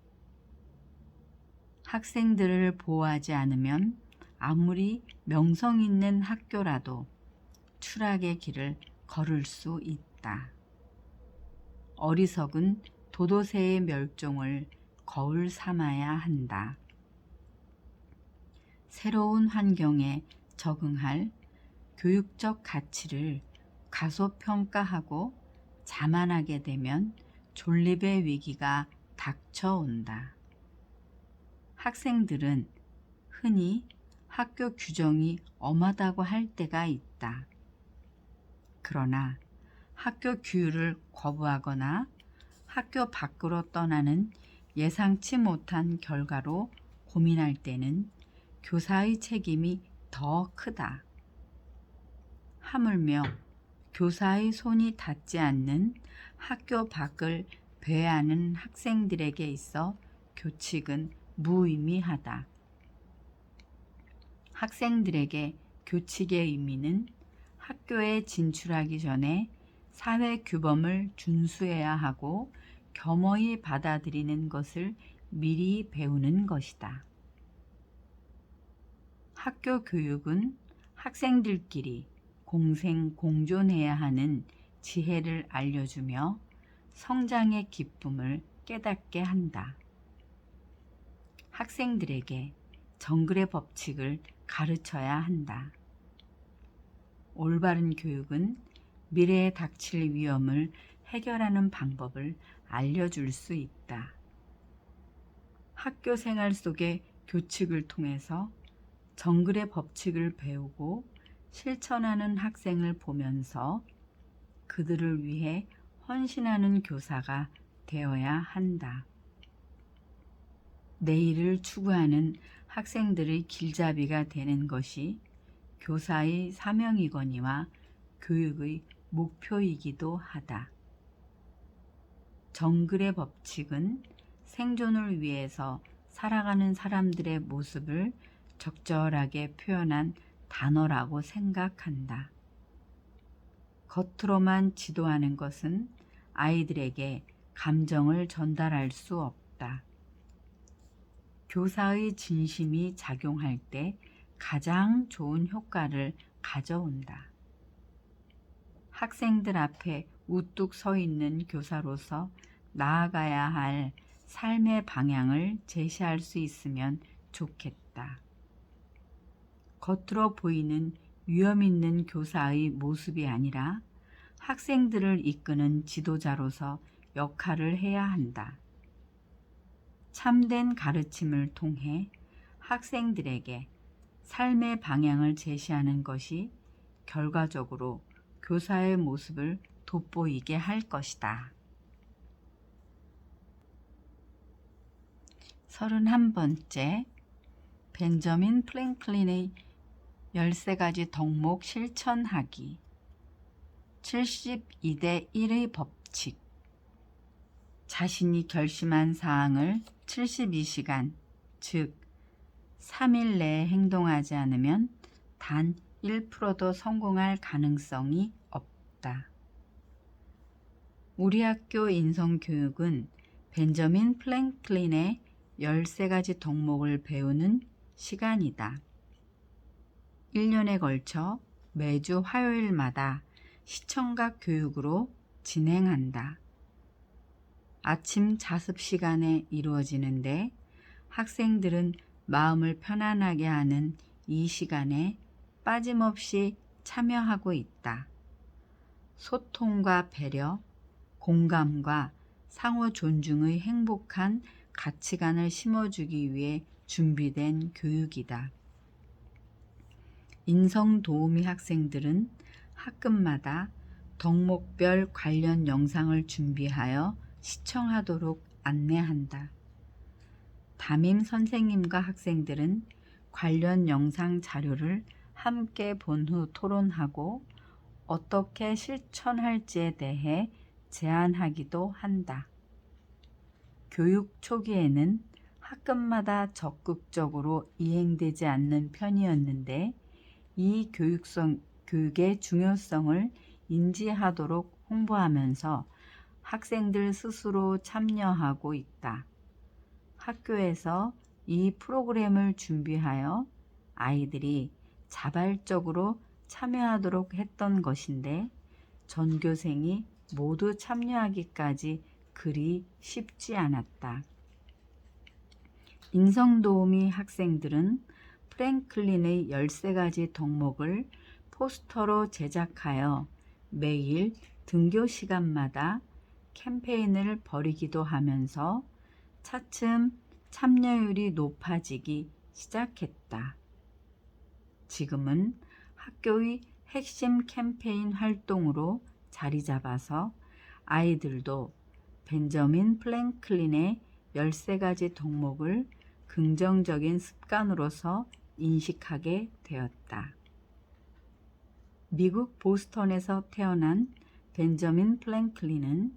학생들을 보호하지 않으면 아무리 명성 있는 학교라도 추락의 길을 걸을 수 있다. 어리석은 도도새의 멸종을 거울 삼아야 한다. 새로운 환경에 적응할 교육적 가치를 가소평가하고 자만하게 되면 존립의 위기가 닥쳐온다. 학생들은 흔히 학교 규정이 엄하다고 할 때가 있다. 그러나 학교 규율을 거부하거나 학교 밖으로 떠나는 예상치 못한 결과로 고민할 때는 교사의 책임이 더 크다. 하물며 교사의 손이 닿지 않는 학교 밖을 배회하는 학생들에게 있어 교칙은 무의미하다. 학생들에게 교칙의 의미는 학교에 진출하기 전에 사회 규범을 준수해야 하고 겸허히 받아들이는 것을 미리 배우는 것이다. 학교 교육은 학생들끼리 공생 공존해야 하는 지혜를 알려주며 성장의 기쁨을 깨닫게 한다. 학생들에게 정글의 법칙을 가르쳐야 한다. 올바른 교육은 미래에 닥칠 위험을 해결하는 방법을 알려줄 수 있다. 학교 생활 속의 교칙을 통해서 정글의 법칙을 배우고 실천하는 학생을 보면서 그들을 위해 헌신하는 교사가 되어야 한다. 내일을 추구하는 학생들의 길잡이가 되는 것이 교사의 사명이거니와 교육의 목표이기도 하다. 정글의 법칙은 생존을 위해서 살아가는 사람들의 모습을 적절하게 표현한 단어라고 생각한다. 겉으로만 지도하는 것은 아이들에게 감정을 전달할 수 없다. 교사의 진심이 작용할 때 가장 좋은 효과를 가져온다. 학생들 앞에 우뚝 서 있는 교사로서 나아가야 할 삶의 방향을 제시할 수 있으면 좋겠다. 겉으로 보이는 위험 있는 교사의 모습이 아니라 학생들을 이끄는 지도자로서 역할을 해야 한다. 참된 가르침을 통해 학생들에게 삶의 방향을 제시하는 것이 결과적으로 교사의 모습을 돋보이게 할 것이다. 31번째, 벤저민 프랭클린의 13가지 덕목 실천하기. 72대 1의 법칙. 자신이 결심한 사항을 72시간, 즉 3일 내에 행동하지 않으면 단 1%도 성공할 가능성이 없다. 우리 학교 인성교육은 벤저민 프랭클린의 13가지 덕목을 배우는 시간이다. 1년에 걸쳐 매주 화요일마다 시청각 교육으로 진행한다. 아침 자습 시간에 이루어지는데 학생들은 마음을 편안하게 하는 이 시간에 빠짐없이 참여하고 있다. 소통과 배려, 공감과 상호 존중의 행복한 가치관을 심어주기 위해 준비된 교육이다. 인성도우미 학생들은 학급마다 덕목별 관련 영상을 준비하여 시청하도록 안내한다. 담임 선생님과 학생들은 관련 영상 자료를 함께 본 후 토론하고 어떻게 실천할지에 대해 제안하기도 한다. 교육 초기에는 학급마다 적극적으로 이행되지 않는 편이었는데 이 교육의 중요성을 인지하도록 홍보하면서 학생들 스스로 참여하고 있다. 학교에서 이 프로그램을 준비하여 아이들이 자발적으로 참여하도록 했던 것인데 전교생이 모두 참여하기까지 그리 쉽지 않았다. 인성도우미 학생들은 프랭클린의 13가지 덕목을 포스터로 제작하여 매일 등교 시간마다 캠페인을 벌이기도 하면서 차츰 참여율이 높아지기 시작했다. 지금은 학교의 핵심 캠페인 활동으로 자리 잡아서 아이들도 벤저민 프랭클린의 13가지 덕목을 긍정적인 습관으로서 인식하게 되었다. 미국 보스턴에서 태어난 벤저민 프랭클린은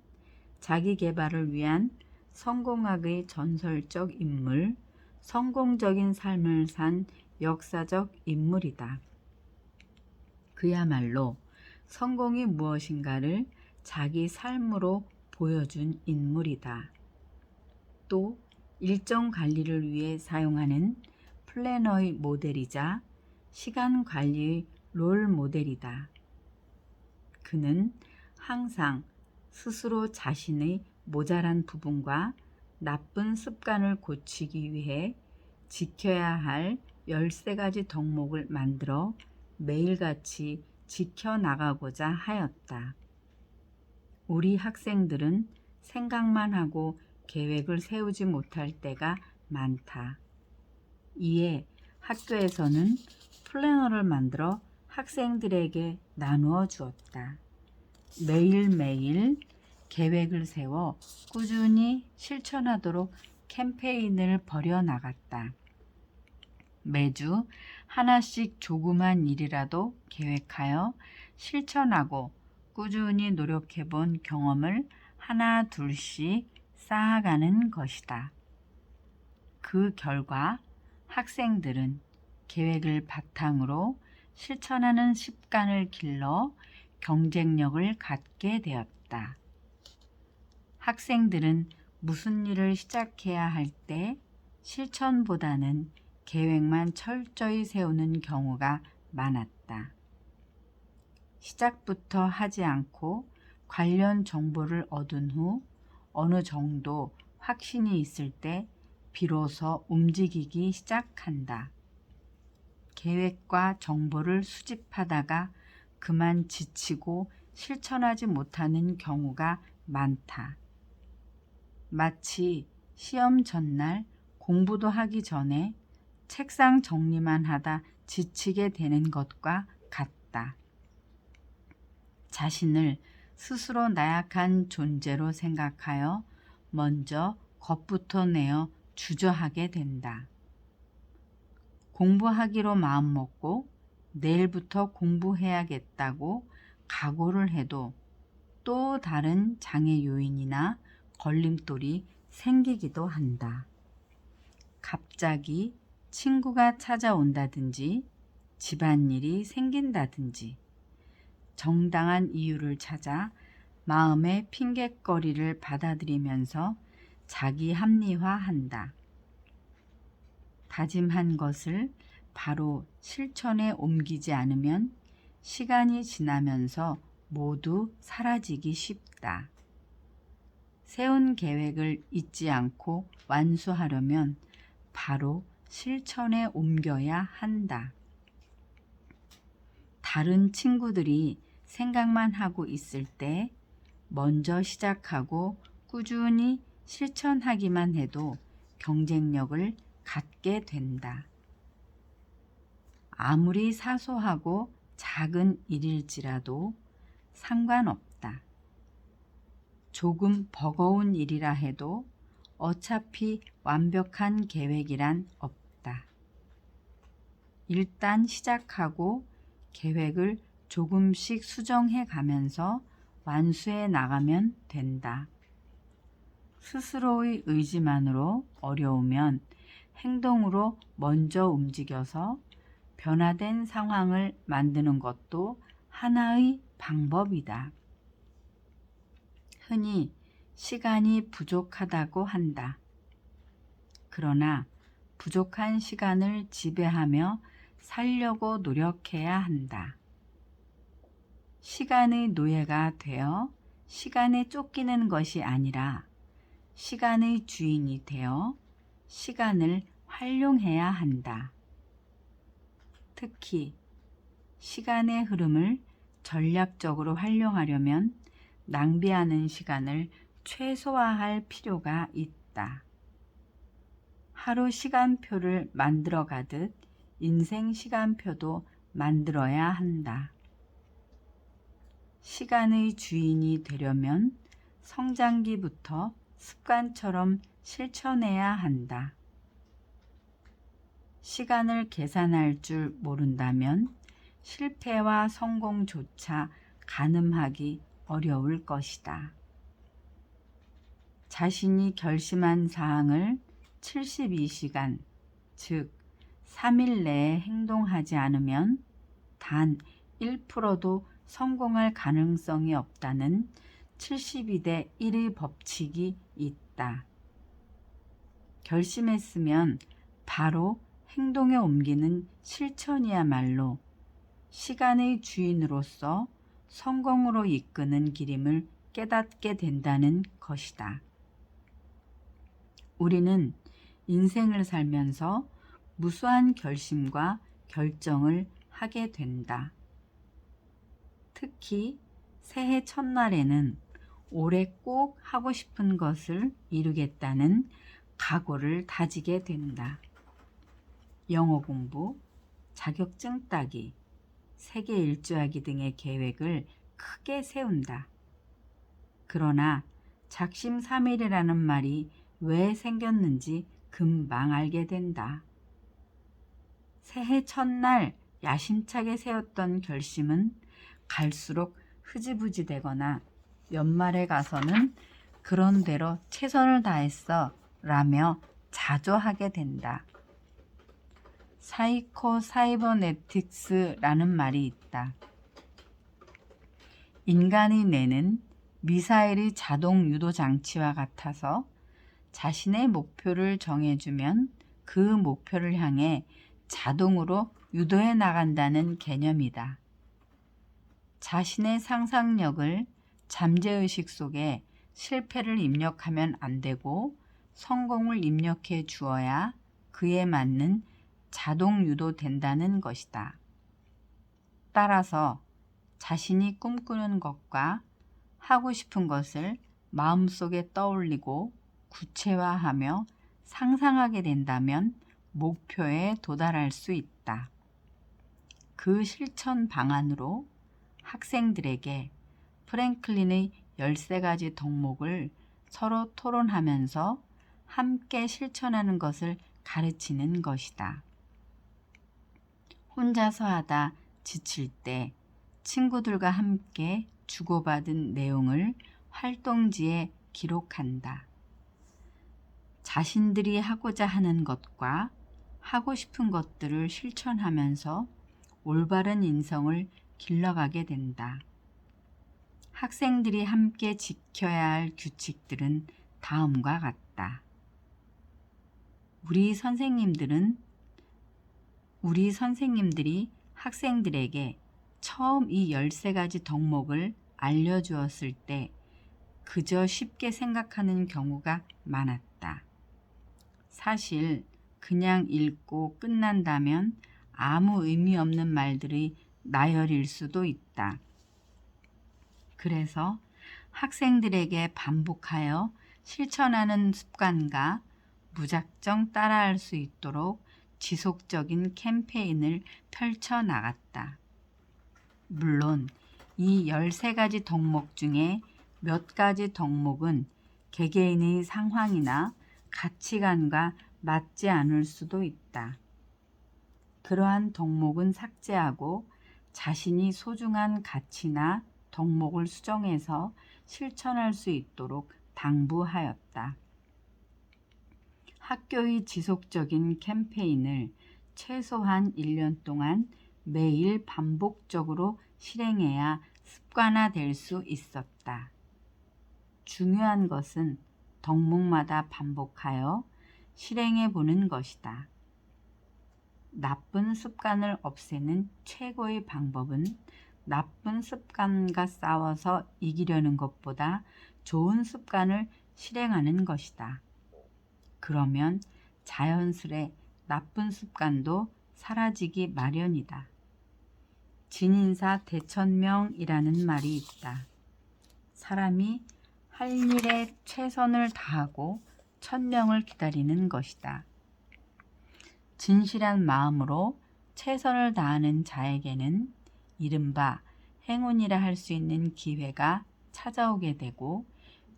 자기 개발을 위한 성공학의 전설적 인물, 성공적인 삶을 산 역사적 인물이다. 그야말로 성공이 무엇인가를 자기 삶으로 보여준 인물이다. 또 일정 관리를 위해 사용하는 플래너의 모델이자 시간 관리의 롤 모델이다. 그는 항상 스스로 자신의 모자란 부분과 나쁜 습관을 고치기 위해 지켜야 할 13가지 덕목을 만들어 매일같이 지켜나가고자 하였다. 우리 학생들은 생각만 하고 계획을 세우지 못할 때가 많다. 이에 학교에서는 플래너를 만들어 학생들에게 나누어 주었다. 매일매일 계획을 세워 꾸준히 실천하도록 캠페인을 벌여 나갔다. 매주 하나씩 조그만 일이라도 계획하여 실천하고 꾸준히 노력해 본 경험을 하나 둘씩 쌓아가는 것이다. 그 결과 학생들은 계획을 바탕으로 실천하는 습관을 길러 경쟁력을 갖게 되었다. 학생들은 무슨 일을 시작해야 할 때 실천보다는 계획만 철저히 세우는 경우가 많았다. 시작부터 하지 않고 관련 정보를 얻은 후 어느 정도 확신이 있을 때 비로소 움직이기 시작한다. 계획과 정보를 수집하다가 그만 지치고 실천하지 못하는 경우가 많다. 마치 시험 전날 공부도 하기 전에 책상 정리만 하다 지치게 되는 것과 같다. 자신을 스스로 나약한 존재로 생각하여 먼저 겁부터 내어 주저하게 된다. 공부하기로 마음먹고 내일부터 공부해야겠다고 각오를 해도 또 다른 장애 요인이나 걸림돌이 생기기도 한다. 갑자기 친구가 찾아온다든지 집안일이 생긴다든지 정당한 이유를 찾아 마음의 핑곗거리를 받아들이면서 자기 합리화한다. 다짐한 것을 바로 실천에 옮기지 않으면 시간이 지나면서 모두 사라지기 쉽다. 세운 계획을 잊지 않고 완수하려면 바로 실천에 옮겨야 한다. 다른 친구들이 생각만 하고 있을 때 먼저 시작하고 꾸준히 실천하기만 해도 경쟁력을 갖게 된다. 아무리 사소하고 작은 일일지라도 상관없다. 조금 버거운 일이라 해도 어차피 완벽한 계획이란 없다. 일단 시작하고 계획을 조금씩 수정해 가면서 완수해 나가면 된다. 스스로의 의지만으로 어려우면 행동으로 먼저 움직여서 변화된 상황을 만드는 것도 하나의 방법이다. 흔히 시간이 부족하다고 한다. 그러나 부족한 시간을 지배하며 살려고 노력해야 한다. 시간의 노예가 되어 시간에 쫓기는 것이 아니라 시간의 주인이 되어 시간을 활용해야 한다. 특히 시간의 흐름을 전략적으로 활용하려면 낭비하는 시간을 최소화할 필요가 있다. 하루 시간표를 만들어 가듯 인생 시간표도 만들어야 한다. 시간의 주인이 되려면 성장기부터 습관처럼 실천해야 한다. 시간을 계산할 줄 모른다면 실패와 성공조차 가늠하기 어려울 것이다. 자신이 결심한 사항을 72시간, 즉 3일 내에 행동하지 않으면 단 1%도 성공할 가능성이 없다는 72대 1의 법칙이 있다. 결심했으면 바로 행동에 옮기는 실천이야말로 시간의 주인으로서 성공으로 이끄는 길임을 깨닫게 된다는 것이다. 우리는 인생을 살면서 무수한 결심과 결정을 하게 된다. 특히 새해 첫날에는 올해 꼭 하고 싶은 것을 이루겠다는 각오를 다지게 된다. 영어 공부, 자격증 따기, 세계 일주하기 등의 계획을 크게 세운다. 그러나 작심삼일이라는 말이 왜 생겼는지 금방 알게 된다. 새해 첫날 야심차게 세웠던 결심은 갈수록 흐지부지 되거나 연말에 가서는 그런 대로 최선을 다했어 라며 자조하게 된다. 사이코사이버네틱스라는 말이 있다. 인간의 뇌는 미사일의 자동 유도 장치와 같아서 자신의 목표를 정해주면 그 목표를 향해 자동으로 유도해 나간다는 개념이다. 자신의 상상력을 잠재의식 속에 실패를 입력하면 안 되고 성공을 입력해 주어야 그에 맞는 자동 유도된다는 것이다. 따라서 자신이 꿈꾸는 것과 하고 싶은 것을 마음속에 떠올리고 구체화하며 상상하게 된다면 목표에 도달할 수 있다. 그 실천 방안으로 학생들에게 프랭클린의 13가지 덕목을 서로 토론하면서 함께 실천하는 것을 가르치는 것이다. 혼자서 하다 지칠 때 친구들과 함께 주고받은 내용을 활동지에 기록한다. 자신들이 하고자 하는 것과 하고 싶은 것들을 실천하면서 올바른 인성을 길러가게 된다. 학생들이 함께 지켜야 할 규칙들은 다음과 같다. 우리 선생님들이 학생들에게 처음 이 13가지 덕목을 알려주었을 때 그저 쉽게 생각하는 경우가 많았다. 사실 그냥 읽고 끝난다면 아무 의미 없는 말들의 나열일 수도 있다. 그래서 학생들에게 반복하여 실천하는 습관과 무작정 따라할 수 있도록 지속적인 캠페인을 펼쳐 나갔다. 물론 이 13가지 덕목 중에 몇 가지 덕목은 개개인의 상황이나 가치관과 맞지 않을 수도 있다. 그러한 덕목은 삭제하고 자신이 소중한 가치나 덕목을 수정해서 실천할 수 있도록 당부하였다. 학교의 지속적인 캠페인을 최소한 1년 동안 매일 반복적으로 실행해야 습관화될 수 있었다. 중요한 것은 덕목마다 반복하여 실행해 보는 것이다. 나쁜 습관을 없애는 최고의 방법은 나쁜 습관과 싸워서 이기려는 것보다 좋은 습관을 실행하는 것이다. 그러면 자연스레 나쁜 습관도 사라지기 마련이다. 진인사 대천명이라는 말이 있다. 사람이 할 일에 최선을 다하고 천명을 기다리는 것이다. 진실한 마음으로 최선을 다하는 자에게는 이른바 행운이라 할 수 있는 기회가 찾아오게 되고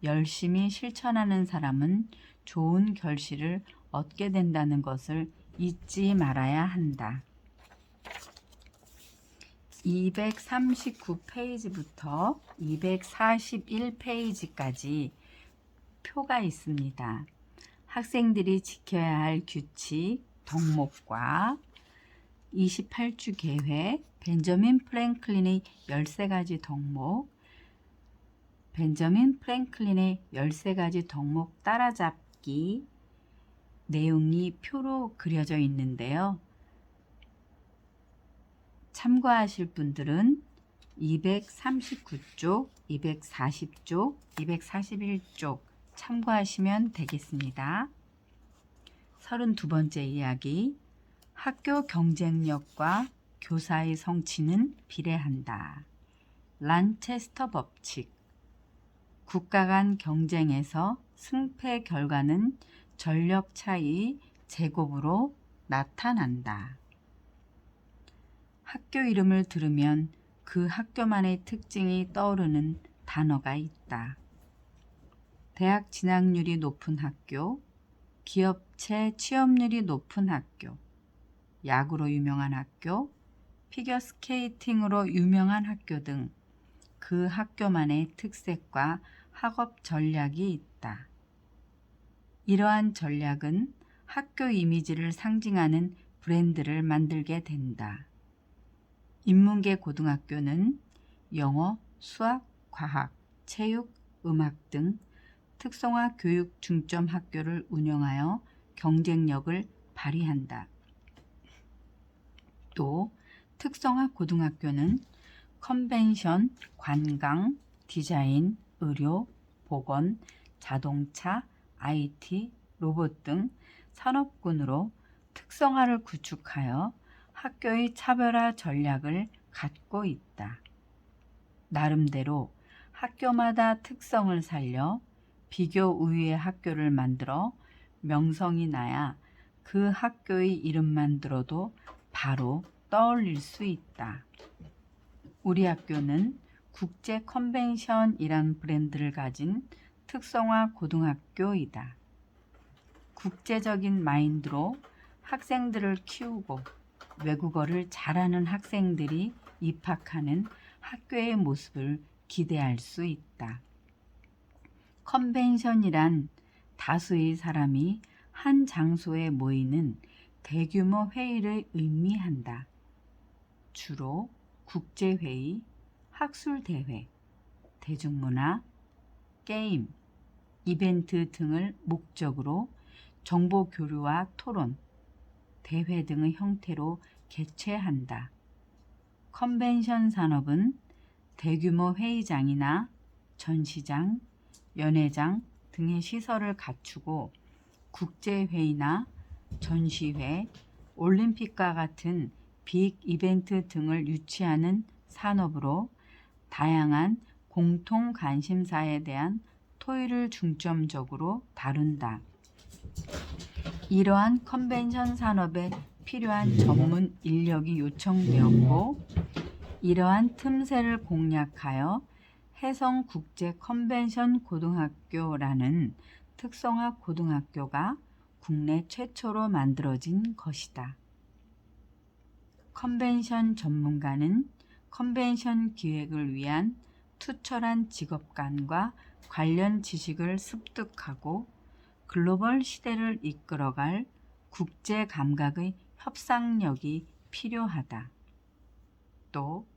열심히 실천하는 사람은 좋은 결실을 얻게 된다는 것을 잊지 말아야 한다. 239페이지부터 241페이지까지 표가 있습니다. 학생들이 지켜야 할 규칙, 덕목과 28주 계획, 벤저민 프랭클린의 13가지 덕목, 벤저민 프랭클린의 13가지 덕목 따라잡기 내용이 표로 그려져 있는데요. 참고하실 분들은 239쪽, 240쪽, 241쪽 참고하시면 되겠습니다. 32번째 이야기, 학교 경쟁력과 교사의 성취는 비례한다. 란체스터 법칙, 국가 간 경쟁에서 승패 결과는 전력 차이 제곱으로 나타난다. 학교 이름을 들으면 그 학교만의 특징이 떠오르는 단어가 있다. 대학 진학률이 높은 학교, 기업체 취업률이 높은 학교, 야구로 유명한 학교, 피겨스케이팅으로 유명한 학교 등 그 학교만의 특색과 학업 전략이 있다. 이러한 전략은 학교 이미지를 상징하는 브랜드를 만들게 된다. 인문계 고등학교는 영어, 수학, 과학, 체육, 음악 등 특성화 교육 중점 학교를 운영하여 경쟁력을 발휘한다. 또 특성화 고등학교는 컨벤션, 관광, 디자인, 의료, 보건, 자동차, IT, 로봇 등 산업군으로 특성화를 구축하여 학교의 차별화 전략을 갖고 있다. 나름대로 학교마다 특성을 살려 비교 우위의 학교를 만들어 명성이 나야 그 학교의 이름만 들어도 바로 떠올릴 수 있다. 우리 학교는 국제 컨벤션이란 브랜드를 가진 특성화 고등학교이다. 국제적인 마인드로 학생들을 키우고 외국어를 잘하는 학생들이 입학하는 학교의 모습을 기대할 수 있다. 컨벤션이란 다수의 사람이 한 장소에 모이는 대규모 회의를 의미한다. 주로 국제회의, 학술대회, 대중문화, 게임, 이벤트 등을 목적으로 정보 교류와 토론, 대회 등의 형태로 개최한다. 컨벤션 산업은 대규모 회의장이나 전시장, 연회장 등의 시설을 갖추고 국제회의나 전시회, 올림픽과 같은 빅 이벤트 등을 유치하는 산업으로 다양한 공통 관심사에 대한 토의를 중점적으로 다룬다. 이러한 컨벤션 산업에 필요한 전문 인력이 요청되었고 이러한 틈새를 공략하여 해성국제 컨벤션 고등학교라는 특성화 고등학교가 국내 최초로 만들어진 것이다. 컨벤션 전문가는 컨벤션 기획을 위한 투철한 직업관과 관련 지식을 습득하고 글로벌 시대를 이끌어갈 국제 감각의 협상력이 필요하다. 또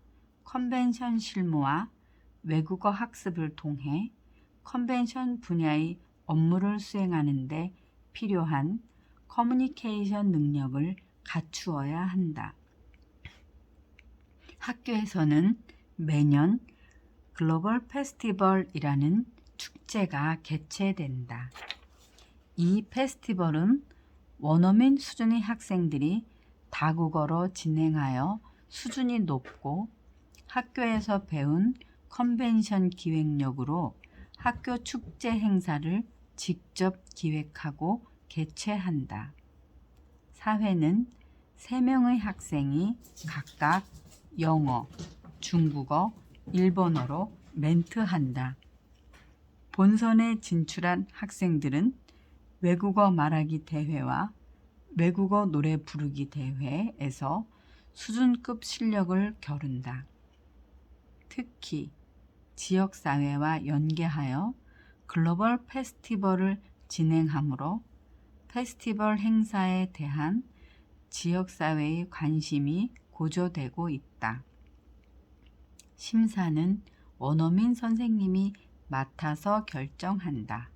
컨벤션 실무와 외국어 학습을 통해 컨벤션 분야의 업무를 수행하는 데 필요한 커뮤니케이션 능력을 갖추어야 한다. 학교에서는 매년 글로벌 페스티벌이라는 축제가 개최된다. 이 페스티벌은 원어민 수준의 학생들이 다국어로 진행하여 수준이 높고 학교에서 배운 컨벤션 기획력으로 학교 축제 행사를 직접 기획하고 개최한다. 사회는 3명의 학생이 각각 영어, 중국어, 일본어로 멘트한다. 본선에 진출한 학생들은 외국어 말하기 대회와 외국어 노래 부르기 대회에서 수준급 실력을 겨룬다. 특히 지역사회와 연계하여 글로벌 페스티벌을 진행하므로 페스티벌 행사에 대한 지역사회의 관심이 고조되고 있다. 심사는 원어민 선생님이 맡아서 결정한다.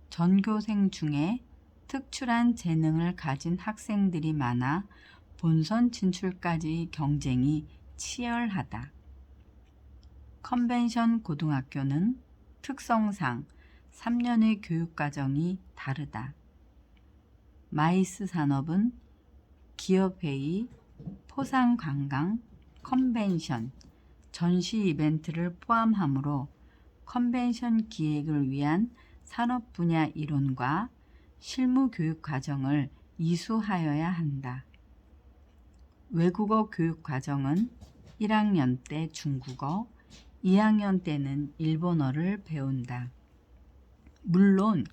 전교생 중에 특출한 재능을 가진 학생들이 많아 본선 진출까지 경쟁이 치열하다. 컨벤션 고등학교는 특성상 3년의 교육과정이 다르다. 마이스 산업은 기업회의, 포상관광, 컨벤션, 전시 이벤트를 포함하므로 컨벤션 기획을 위한 산업 분야 이론과 실무 교육 과정을 이수하여야 한다. 외국어 교육 과정은 1학년 때 중국어, 2학년 때는 일본어를 배운다. 물론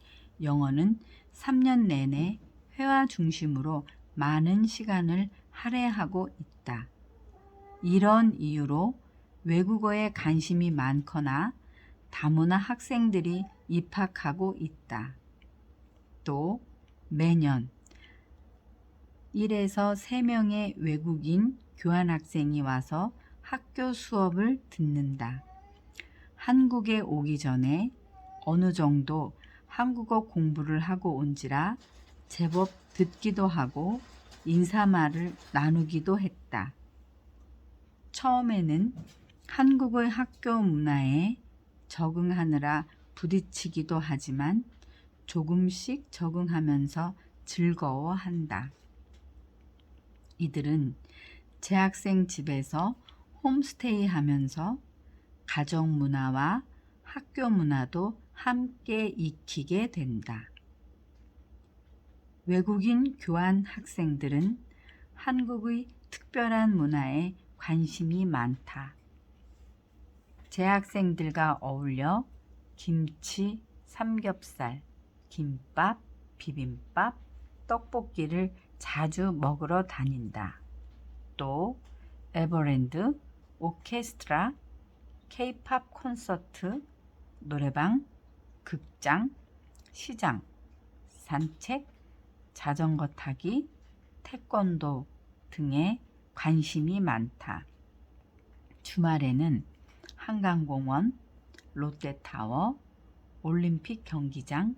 영어는 3년 내내 회화 중심으로 많은 시간을 할애하고 있다. 이런 이유로 외국어에 관심이 많거나 다문화 학생들이 입학하고 있다. 또 매년 1에서 3명의 외국인 교환학생이 와서 학교 수업을 듣는다. 한국에 오기 전에 어느 정도 한국어 공부를 하고 온지라 제법 듣기도 하고 인사말을 나누기도 했다. 처음에는 한국의 학교 문화에 적응하느라 부딪히기도 하지만 조금씩 적응하면서 즐거워한다. 이들은 재학생 집에서 홈스테이 하면서 가정 문화와 학교 문화도 함께 익히게 된다. 외국인 교환 학생들은 한국의 특별한 문화에 관심이 많다. 재학생들과 어울려 김치, 삼겹살, 김밥, 비빔밥, 떡볶이를 자주 먹으러 다닌다. 또 에버랜드, 오케스트라, K-팝 콘서트, 노래방, 극장, 시장, 산책, 자전거 타기, 태권도 등에 관심이 많다. 주말에는 한강공원, 롯데타워, 올림픽 경기장,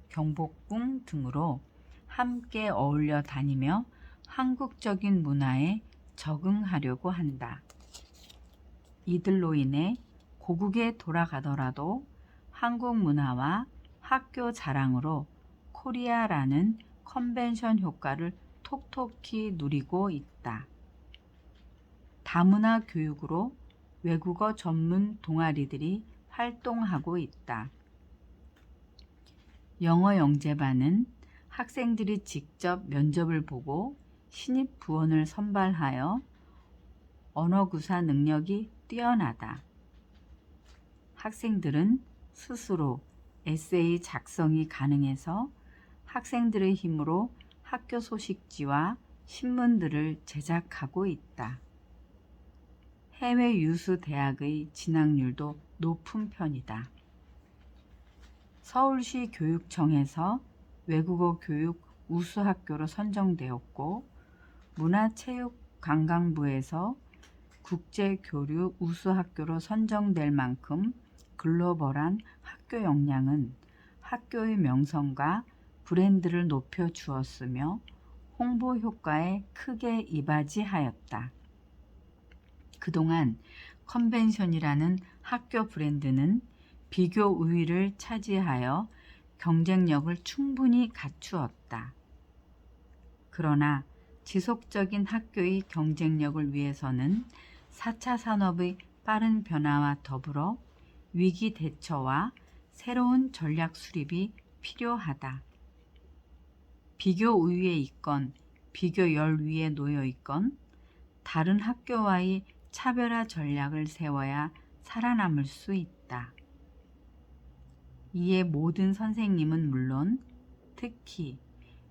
경복궁 등으로 함께 어울려 다니며 한국적인 문화에 적응하려고 한다. 이들로 인해 고국에 돌아가더라도 한국 문화와 학교 자랑으로 코리아라는 컨벤션 효과를 톡톡히 누리고 있다. 다문화 교육으로 외국어 전문 동아리들이 활동하고 있다. 영어 영재반은 학생들이 직접 면접을 보고 신입 부원을 선발하여 언어 구사 능력이 뛰어나다. 학생들은 스스로 에세이 작성이 가능해서 학생들의 힘으로 학교 소식지와 신문들을 제작하고 있다. 해외 유수 대학의 진학률도 높은 편이다. 서울시 교육청에서 외국어 교육 우수학교로 선정되었고 문화체육관광부에서 국제교류 우수학교로 선정될 만큼 글로벌한 학교 역량은 학교의 명성과 브랜드를 높여 주었으며 홍보 효과에 크게 이바지하였다. 그동안 컨벤션이라는 학교 브랜드는 비교 우위를 차지하여 경쟁력을 충분히 갖추었다. 그러나 지속적인 학교의 경쟁력을 위해서는 4차 산업의 빠른 변화와 더불어 위기 대처와 새로운 전략 수립이 필요하다. 비교 우위에 있건 비교 열 위에 놓여 있건 다른 학교와의 차별화 전략을 세워야 살아남을 수 있다. 이에 모든 선생님은 물론 특히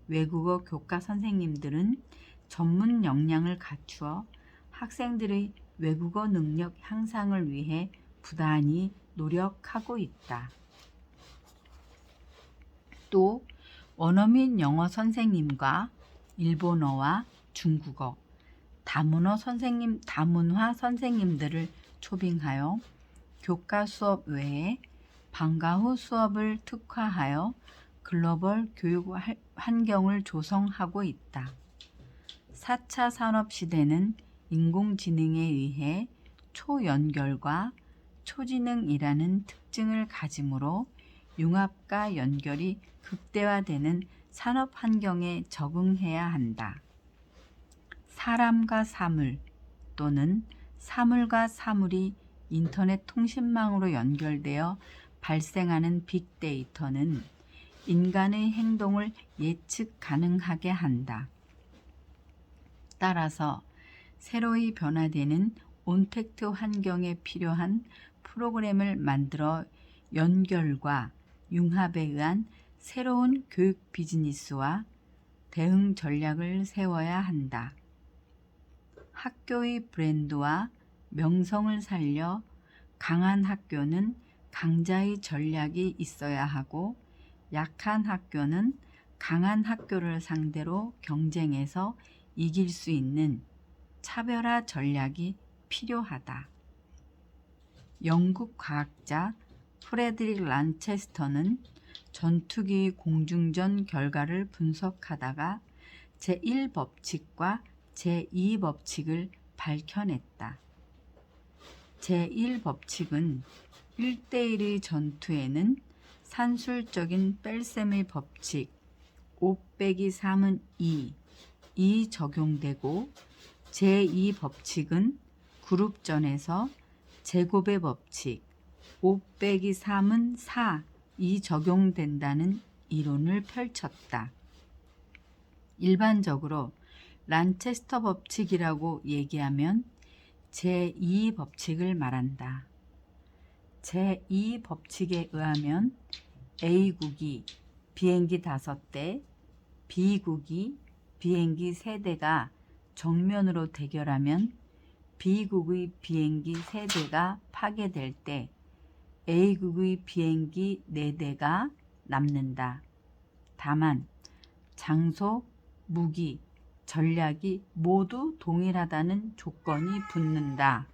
외국어 교과 선생님들은 전문 역량을 갖추어 학생들의 외국어 능력 향상을 위해 부단히 노력하고 있다. 또 원어민 영어 선생님과 일본어와 중국어, 다문화 선생님들을 초빙하여 교과 수업 외에 방과 후 수업을 특화하여 글로벌 교육 환경을 조성하고 있다. 4차 산업 시대는 인공지능에 의해 초연결과 초지능이라는 특징을 가지므로 융합과 연결이 극대화되는 산업 환경에 적응해야 한다. 사람과 사물 또는 사물과 사물이 인터넷 통신망으로 연결되어 발생하는 빅데이터는 인간의 행동을 예측 가능하게 한다. 따라서 새로이 변화되는 온택트 환경에 필요한 프로그램을 만들어 연결과 융합에 의한 새로운 교육 비즈니스와 대응 전략을 세워야 한다. 학교의 브랜드와 명성을 살려 강한 학교는 강자의 전략이 있어야 하고 약한 학교는 강한 학교를 상대로 경쟁해서 이길 수 있는 차별화 전략이 필요하다. 영국 과학자 프레드릭 란체스터는 전투기 공중전 결과를 분석하다가 제1법칙과 제2법칙을 밝혀냈다. 제1법칙은 1대1의 전투에는 산술적인 뺄셈의 법칙 5-3은 2이 적용되고 제2법칙은 그룹전에서 제곱의 법칙 5-3은 4이 적용된다는 이론을 펼쳤다. 일반적으로 란체스터 법칙이라고 얘기하면 제2법칙을 말한다. 제2법칙에 의하면 A국이 비행기 5대, B국이 비행기 3대가 정면으로 대결하면 B국의 비행기 3대가 파괴될 때 A국의 비행기 4대가 남는다. 다만 장소, 무기, 전략이 모두 동일하다는 조건이 붙는다.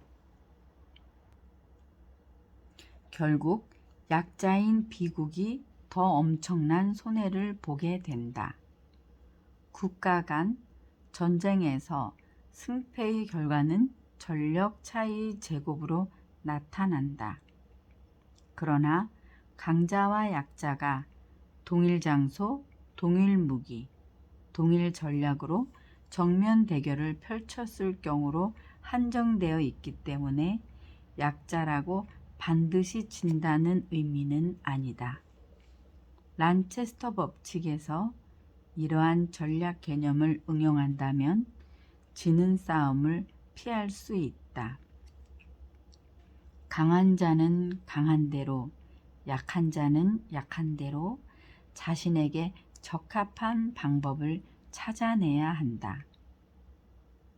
결국 약자인 B국이 더 엄청난 손해를 보게 된다. 국가 간 전쟁에서 승패의 결과는 전력 차이 제곱으로 나타난다. 그러나 강자와 약자가 동일 장소, 동일 무기, 동일 전략으로 정면 대결을 펼쳤을 경우로 한정되어 있기 때문에 약자라고 반드시 진다는 의미는 아니다. 란체스터 법칙에서 이러한 전략 개념을 응용한다면 지는 싸움을 피할 수 있다. 있다. 강한 자는 강한 대로, 약한 자는 약한 대로 자신에게 적합한 방법을 찾아내야 한다.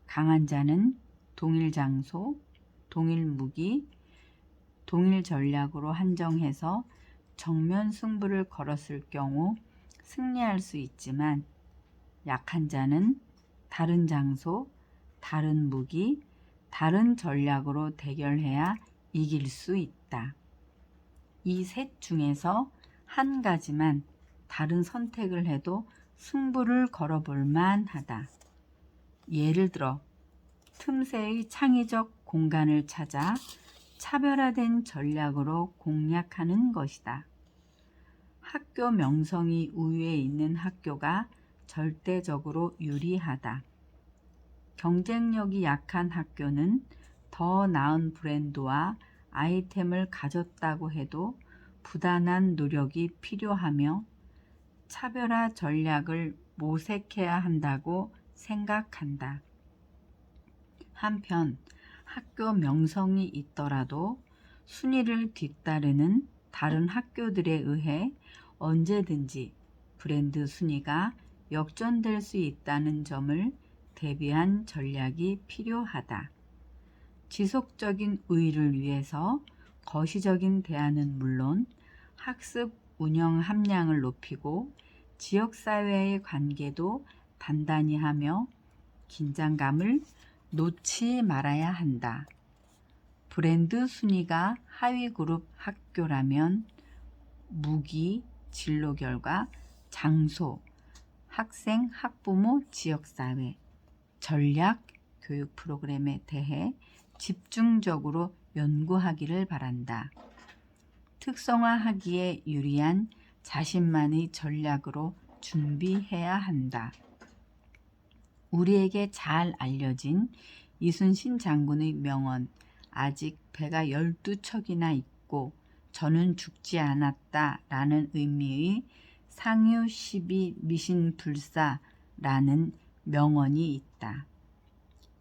강한 자는 동일 장소, 동일 무기, 동일 전략으로 한정해서 정면 승부를 걸었을 경우 승리할 수 있지만, 약한 자는 다른 장소, 다른 무기, 다른 전략으로 대결해야 이길 수 있다. 이 셋 중에서 한 가지만 다른 선택을 해도 승부를 걸어볼 만하다. 예를 들어 틈새의 창의적 공간을 찾아 차별화된 전략으로 공략하는 것이다. 학교 명성이 우위에 있는 학교가 절대적으로 유리하다. 경쟁력이 약한 학교는 더 나은 브랜드와 아이템을 가졌다고 해도 부단한 노력이 필요하며 차별화 전략을 모색해야 한다고 생각한다. 한편 학교 명성이 있더라도 순위를 뒤따르는 다른 학교들에 의해 언제든지 브랜드 순위가 역전될 수 있다는 점을 대비한 전략이 필요하다. 지속적인 우위를 위해서 거시적인 대안은 물론 학습 운영 함량을 높이고 지역사회의 관계도 단단히 하며 긴장감을 놓지 말아야 한다. 브랜드 순위가 하위 그룹 학교라면 무기, 진로 결과, 장소, 학생, 학부모, 지역사회, 전략, 교육 프로그램에 대해 집중적으로 연구하기를 바란다. 특성화하기에 유리한 자신만의 전략으로 준비해야 한다. 우리에게 잘 알려진 이순신 장군의 명언, 아직 배가 12척이나 있고 저는 죽지 않았다 라는 의미의 상유 12 미신불사라는 명언이 있다.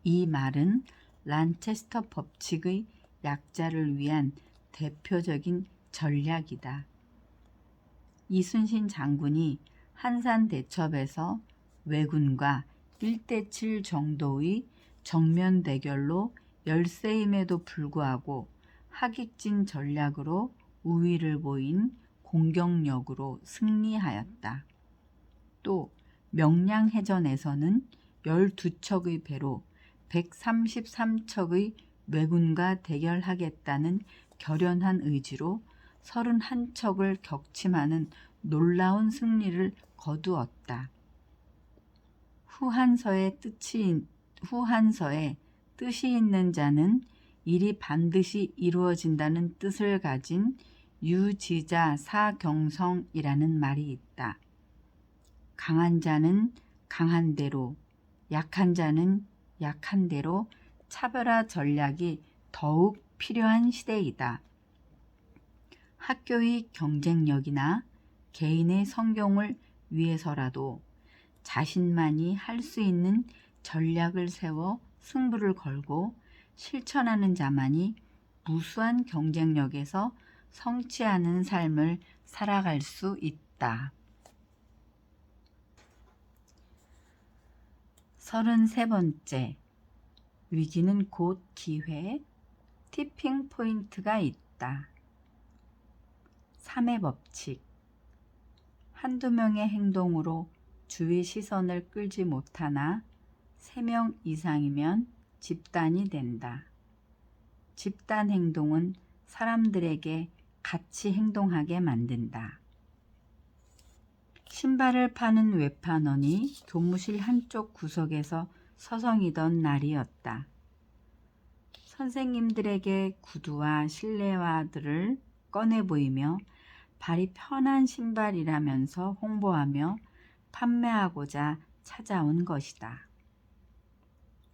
이 말은 란체스터 법칙의 약자를 위한 대표적인 전략이다. 이순신 장군이 한산대첩에서 왜군과 1대7 정도의 정면 대결로 열세임에도 불구하고 하객진 전략으로 우위를 보인 공격력으로 승리하였다. 또 명량해전에서는 12척의 배로 133척의 왜군과 대결하겠다는 결연한 의지로 31척을 격침하는 놀라운 승리를 거두었다. 후한서에 뜻이 있는 자는 일이 반드시 이루어진다는 뜻을 가진 유지자 사경성이라는 말이 있다. 강한 자는 강한 대로, 약한 자는 약한 대로 차별화 전략이 더욱 필요한 시대이다. 학교의 경쟁력이나 개인의 성공을 위해서라도 자신만이 할 수 있는 전략을 세워 승부를 걸고 실천하는 자만이 무수한 경쟁력에서 성취하는 삶을 살아갈 수 있다. 33번째, 위기는 곧 기회, 티핑 포인트가 있다. 3의 법칙. 한두 명의 행동으로 주위 시선을 끌지 못하나 3명 이상이면 집단이 된다. 집단 행동은 사람들에게 같이 행동하게 만든다. 신발을 파는 외판원이 교무실 한쪽 구석에서 서성이던 날이었다. 선생님들에게 구두와 실내화들을 꺼내 보이며 발이 편한 신발이라면서 홍보하며 판매하고자 찾아온 것이다.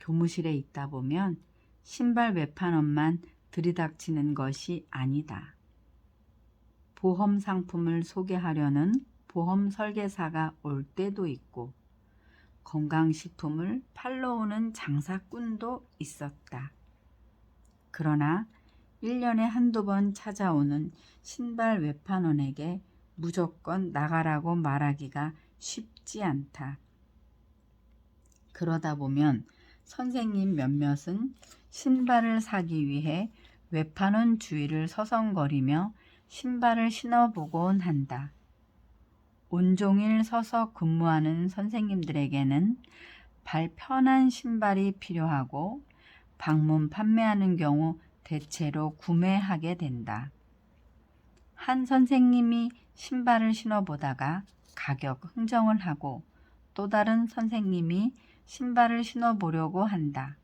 교무실에 있다 보면 신발 외판원만 들이닥치는 것이 아니다. 보험 상품을 소개하려는 보험 설계사가 올 때도 있고 건강식품을 팔러 오는 장사꾼도 있었다. 그러나 1년에 한두 번 찾아오는 신발 외판원에게 무조건 나가라고 말하기가 쉽지 않다. 그러다 보면 선생님 몇몇은 신발을 사기 위해 외판원 주위를 서성거리며 신발을 신어보곤 한다. 온종일 서서 근무하는 선생님들에게는 발 편한 신발이 필요하고 방문 판매하는 경우 대체로 구매하게 된다. 한 선생님이 신발을 신어보다가 가격 흥정을 하고 또 다른 선생님이 신발을 신어보려고 한다.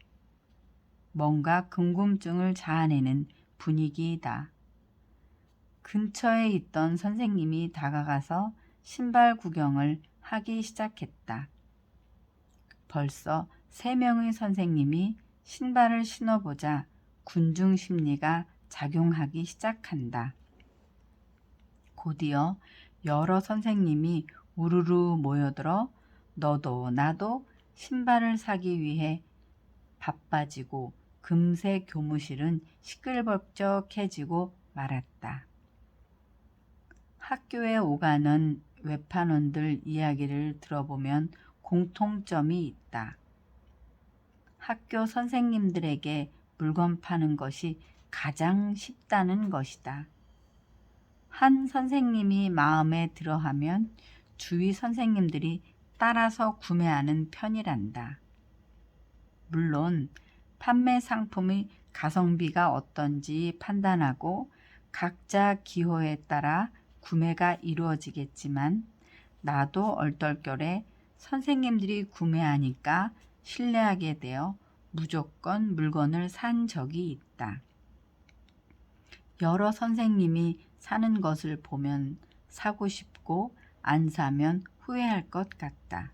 뭔가 궁금증을 자아내는 분위기이다. 근처에 있던 선생님이 다가가서 신발 구경을 하기 시작했다. 벌써 3명의 선생님이 신발을 신어보자 군중 심리가 작용하기 시작한다. 곧이어 여러 선생님이 우르르 모여들어 너도 나도 신발을 사기 위해 바빠지고 금세 교무실은 시끌벅적해지고 말았다. 학교에 오가는 외판원들 이야기를 들어보면 공통점이 있다. 학교 선생님들에게 물건 파는 것이 가장 쉽다는 것이다. 한 선생님이 마음에 들어하면 주위 선생님들이 따라서 구매하는 편이란다. 물론 판매 상품의 가성비가 어떤지 판단하고 각자 기호에 따라 구매가 이루어지겠지만 나도 얼떨결에 선생님들이 구매하니까 신뢰하게 되어 무조건 물건을 산 적이 있다. 여러 선생님이 사는 것을 보면 사고 싶고 안 사면 후회할 것 같다.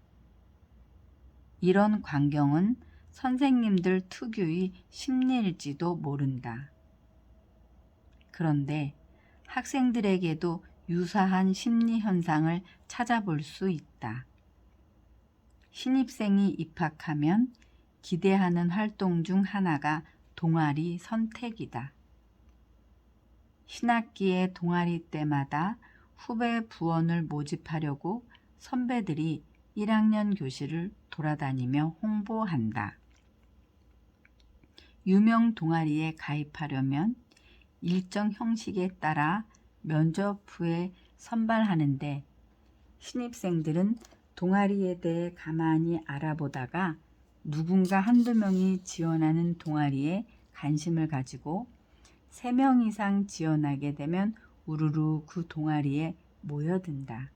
이런 광경은 선생님들 특유의 심리일지도 모른다. 그런데 학생들에게도 유사한 심리 현상을 찾아볼 수 있다. 신입생이 입학하면 기대하는 활동 중 하나가 동아리 선택이다. 신학기의 동아리 때마다 후배 부원을 모집하려고 선배들이 1학년 교실을 돌아다니며 홍보한다. 유명 동아리에 가입하려면 일정 형식에 따라 면접 후에 선발하는데 신입생들은 동아리에 대해 가만히 알아보다가 누군가 한두 명이 지원하는 동아리에 관심을 가지고 3명 이상 지원하게 되면 우르르 그 동아리에 모여든다.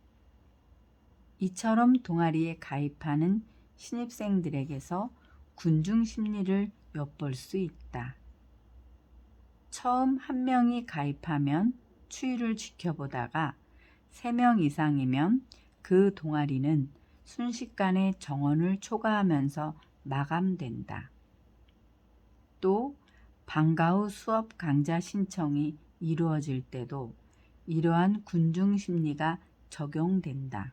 이처럼 동아리에 가입하는 신입생들에게서 군중 심리를 엿볼 수 있다. 처음 1명이 가입하면 추이를 지켜보다가 3명 이상이면 그 동아리는 순식간에 정원을 초과하면서 마감된다. 또 방과 후 수업 강좌 신청이 이루어질 때도 이러한 군중 심리가 적용된다.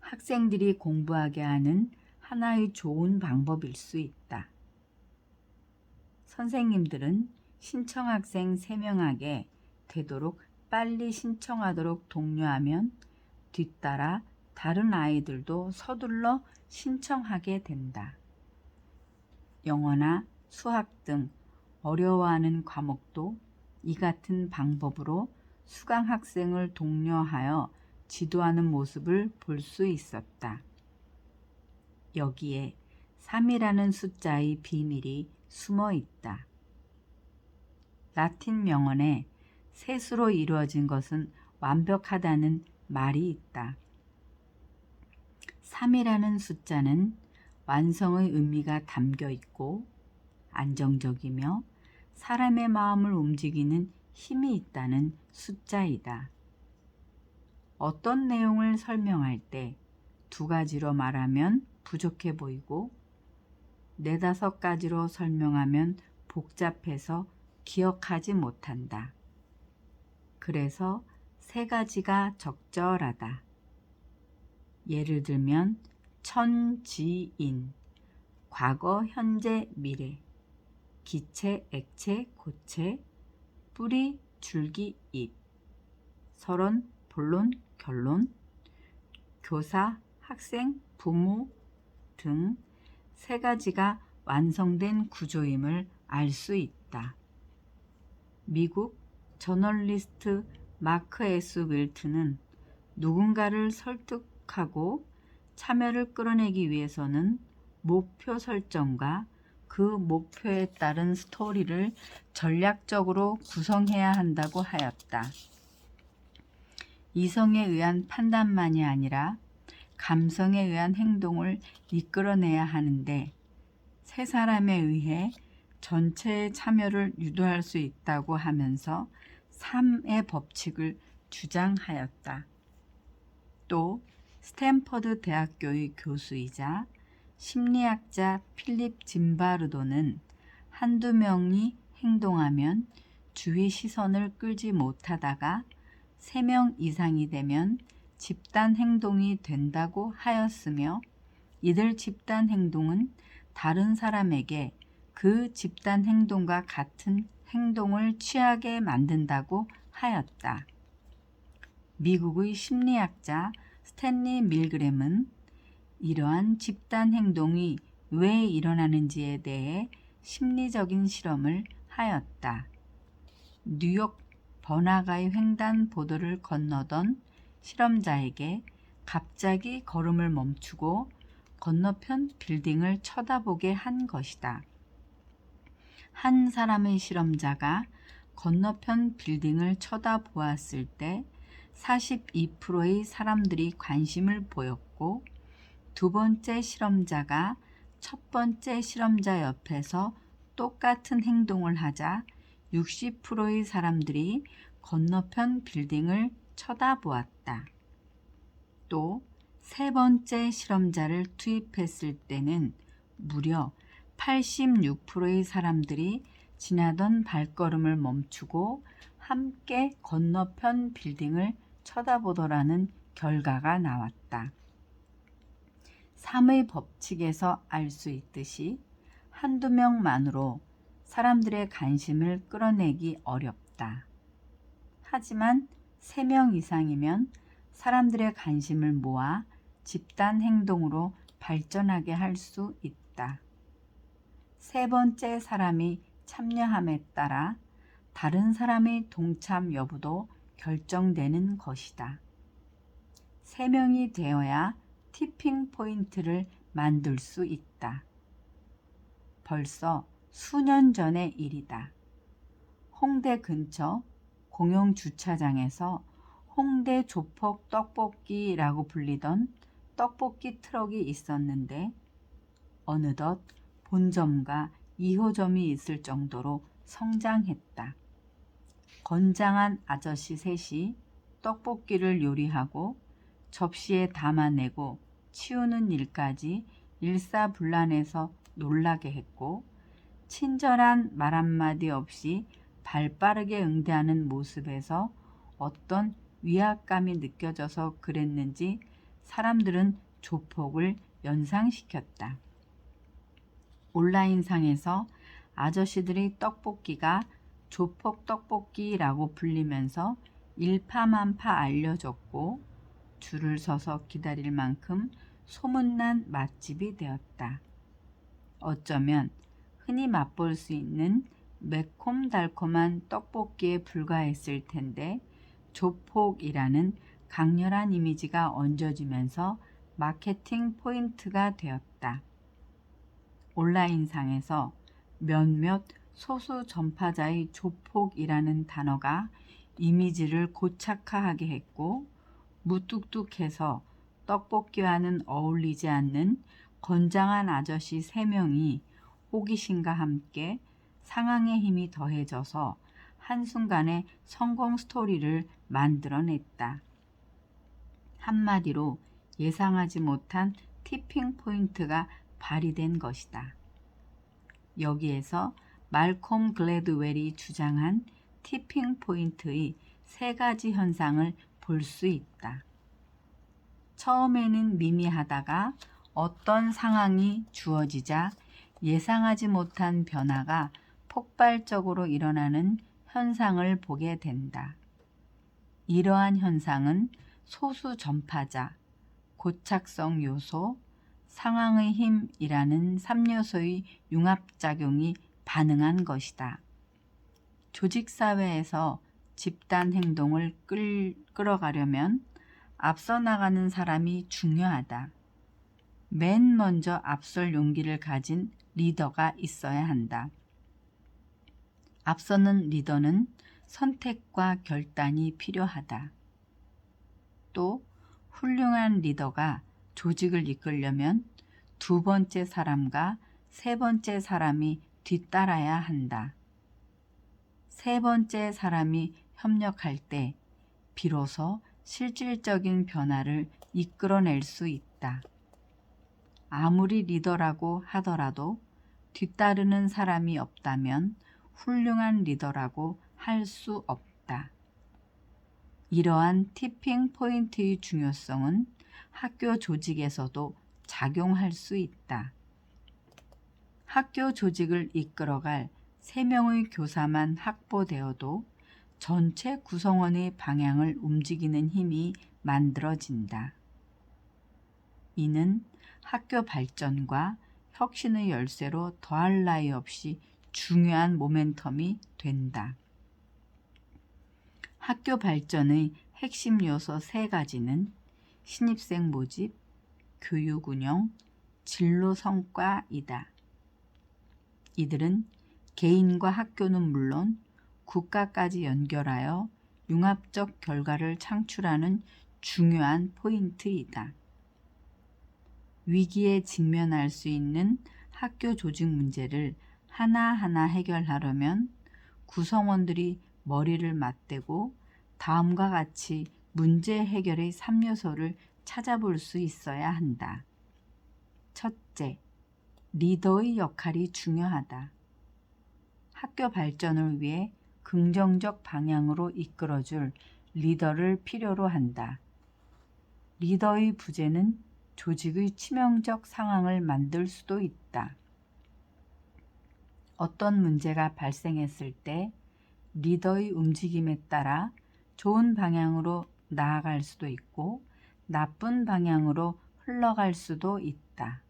학생들이 공부하게 하는 하나의 좋은 방법일 수 있다. 선생님들은 신청학생 3명에게 되도록 빨리 신청하도록 독려하면 뒤따라 다른 아이들도 서둘러 신청하게 된다. 영어나 수학 등 어려워하는 과목도 이 같은 방법으로 수강 학생을 독려하여 지도하는 모습을 볼 수 있었다. 여기에 3이라는 숫자의 비밀이 숨어 있다. 라틴 명언에 셋으로 이루어진 것은 완벽하다는 말이 있다. 3이라는 숫자는 완성의 의미가 담겨 있고 안정적이며 사람의 마음을 움직이는 힘이 있다는 숫자이다. 어떤 내용을 설명할 때 2가지로 말하면 부족해 보이고 4-5가지로 설명하면 복잡해서 기억하지 못한다. 그래서 3가지가 적절하다. 예를 들면 천지인, 과거, 현재, 미래, 기체, 액체, 고체, 뿌리, 줄기, 잎, 서론, 본론, 결론, 교사, 학생, 부모 등 세 가지가 완성된 구조임을 알 수 있다. 미국 저널리스트 마크 S. 윌트는 누군가를 설득하고 참여를 끌어내기 위해서는 목표 설정과 그 목표에 따른 스토리를 전략적으로 구성해야 한다고 하였다. 이성에 의한 판단만이 아니라 감성에 의한 행동을 이끌어내야 하는데 세 사람에 의해 전체의 참여를 유도할 수 있다고 하면서 3의 법칙을 주장하였다. 또 스탠퍼드 대학교의 교수이자 심리학자 필립 짐바르도는 한두 명이 행동하면 주위 시선을 끌지 못하다가 3명 이상이 되면 집단 행동이 된다고 하였으며 이들 집단 행동은 다른 사람에게 그 집단 행동과 같은 행동을 취하게 만든다고 하였다. 미국의 심리학자 스탠리 밀그램은 이러한 집단 행동이 왜 일어나는지에 대해 심리적인 실험을 하였다. 뉴욕 번화가의 횡단보도를 건너던 실험자에게 갑자기 걸음을 멈추고 건너편 빌딩을 쳐다보게 한 것이다. 한 사람의 실험자가 건너편 빌딩을 쳐다보았을 때 42%의 사람들이 관심을 보였고 두 번째 실험자가 첫 번째 실험자 옆에서 똑같은 행동을 하자 60%의 사람들이 건너편 빌딩을 쳐다보았다. 또 세 번째 실험자를 투입했을 때는 무려 86%의 사람들이 지나던 발걸음을 멈추고 함께 건너편 빌딩을 쳐다보더라는 결과가 나왔다. 3의 법칙에서 알 수 있듯이 한두 명만으로 사람들의 관심을 끌어내기 어렵다. 하지만 3명 이상이면 사람들의 관심을 모아 집단 행동으로 발전하게 할 수 있다. 세 번째 사람이 참여함에 따라 다른 사람의 동참 여부도 결정되는 것이다. 3명이 되어야 티핑 포인트를 만들 수 있다. 벌써 수년 전의 일이다. 홍대 근처 공영 주차장에서 홍대 조폭 떡볶이라고 불리던 떡볶이 트럭이 있었는데 어느덧 본점과 2호점이 있을 정도로 성장했다. 건장한 아저씨 셋이 떡볶이를 요리하고 접시에 담아내고 치우는 일까지 일사불란해서 놀라게 했고 친절한 말 한마디 없이 발빠르게 응대하는 모습에서 어떤 위압감이 느껴져서 그랬는지 사람들은 조폭을 연상시켰다. 온라인상에서 아저씨들의 떡볶이가 조폭 떡볶이라고 불리면서 일파만파 알려졌고 줄을 서서 기다릴 만큼 소문난 맛집이 되었다. 어쩌면 흔히 맛볼 수 있는 매콤달콤한 떡볶이에 불과했을 텐데 조폭이라는 강렬한 이미지가 얹어지면서 마케팅 포인트가 되었다. 온라인상에서 몇몇 소수 전파자의 조폭이라는 단어가 이미지를 고착화하게 했고 무뚝뚝해서 떡볶이와는 어울리지 않는 건장한 아저씨 3명이 호기심과 함께 상황의 힘이 더해져서 한순간에 성공 스토리를 만들어냈다. 한마디로 예상하지 못한 티핑 포인트가 발휘된 것이다. 여기에서 말콤 글래드웰이 주장한 티핑 포인트의 3가지 현상을 볼 수 있다. 처음에는 미미하다가 어떤 상황이 주어지자 예상하지 못한 변화가 폭발적으로 일어나는 현상을 보게 된다. 이러한 현상은 소수 전파자, 고착성 요소, 상황의 힘이라는 3요소의 융합작용이 반응한 것이다. 조직사회에서 집단 행동을 끌어가려면 앞서 나가는 사람이 중요하다. 맨 먼저 앞설 용기를 가진 리더가 있어야 한다. 앞서는 리더는 선택과 결단이 필요하다. 또 훌륭한 리더가 조직을 이끌려면 두 번째 사람과 세 번째 사람이 뒤따라야 한다. 세 번째 사람이 협력할 때 비로소 실질적인 변화를 이끌어낼 수 있다. 아무리 리더라고 하더라도 뒤따르는 사람이 없다면 훌륭한 리더라고 할 수 없다. 이러한 티핑 포인트의 중요성은 학교 조직에서도 작용할 수 있다. 학교 조직을 이끌어갈 3명의 교사만 확보되어도 전체 구성원의 방향을 움직이는 힘이 만들어진다. 이는 학교 발전과 혁신의 열쇠로 더할 나위 없이 중요한 모멘텀이 된다. 학교 발전의 핵심 요소 3가지는 신입생 모집, 교육 운영, 진로 성과이다. 이들은 개인과 학교는 물론 국가까지 연결하여 융합적 결과를 창출하는 중요한 포인트이다. 위기에 직면할 수 있는 학교 조직 문제를 하나하나 해결하려면 구성원들이 머리를 맞대고 다음과 같이 문제 해결의 3요소를 찾아볼 수 있어야 한다. 첫째, 리더의 역할이 중요하다. 학교 발전을 위해 긍정적 방향으로 이끌어줄 리더를 필요로 한다. 리더의 부재는 조직의 치명적 상황을 만들 수도 있다. 어떤 문제가 발생했을 때 리더의 움직임에 따라 좋은 방향으로 나아갈 수도 있고 나쁜 방향으로 흘러갈 수도 있다.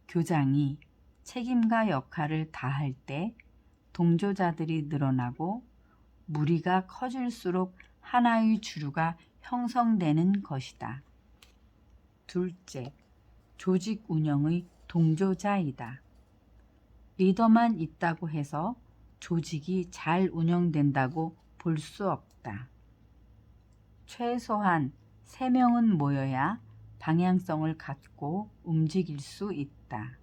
교장이 책임과 역할을 다할 때 동조자들이 늘어나고 무리가 커질수록 하나의 주류가 형성되는 것이다. 둘째, 조직 운영의 동조자이다. 리더만 있다고 해서 조직이 잘 운영된다고 볼 수 없다. 최소한 3명은 모여야 방향성을 갖고 움직일 수 있다.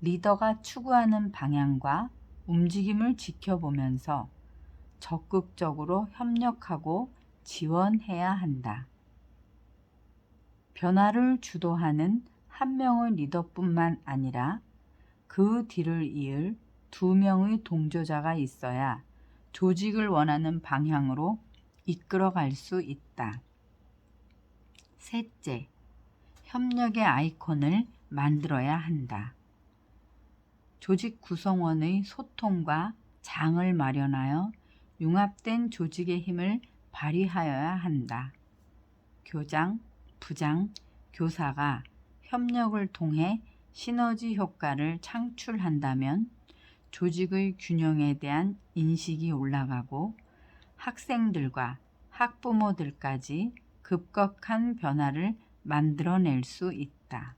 리더가 추구하는 방향과 움직임을 지켜보면서 적극적으로 협력하고 지원해야 한다. 변화를 주도하는 한 명의 리더뿐만 아니라 그 뒤를 이을 2명의 동조자가 있어야 조직을 원하는 방향으로 이끌어갈 수 있다. 셋째, 협력의 아이콘을 만들어야 한다. 조직 구성원의 소통과 장을 마련하여 융합된 조직의 힘을 발휘하여야 한다. 교장, 부장, 교사가 협력을 통해 시너지 효과를 창출한다면 조직의 균형에 대한 인식이 올라가고 학생들과 학부모들까지 급격한 변화를 만들어낼 수 있다.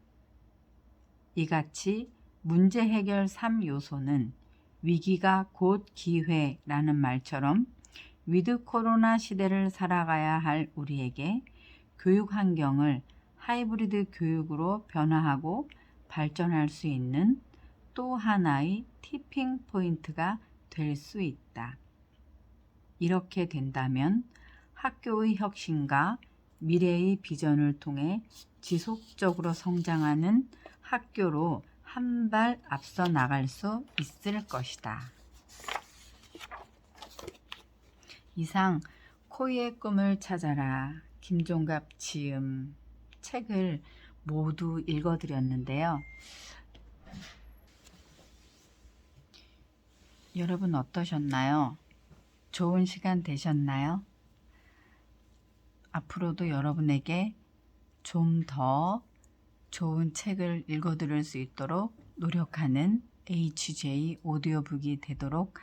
이같이 문제 해결 3요소는 위기가 곧 기회라는 말처럼 위드 코로나 시대를 살아가야 할 우리에게 교육 환경을 하이브리드 교육으로 변화하고 발전할 수 있는 또 하나의 티핑 포인트가 될 수 있다. 이렇게 된다면 학교의 혁신과 미래의 비전을 통해 지속적으로 성장하는 학교로 한 발 앞서 나갈 수 있을 것이다. 이상 코이의 꿈을 찾아라 김종갑 지음 책을 모두 읽어드렸는데요. 여러분 어떠셨나요? 좋은 시간 되셨나요? 앞으로도 여러분에게 좀 더 좋은 책을 읽어 들을 수 있도록 노력하는 HJ 오디오북이 되도록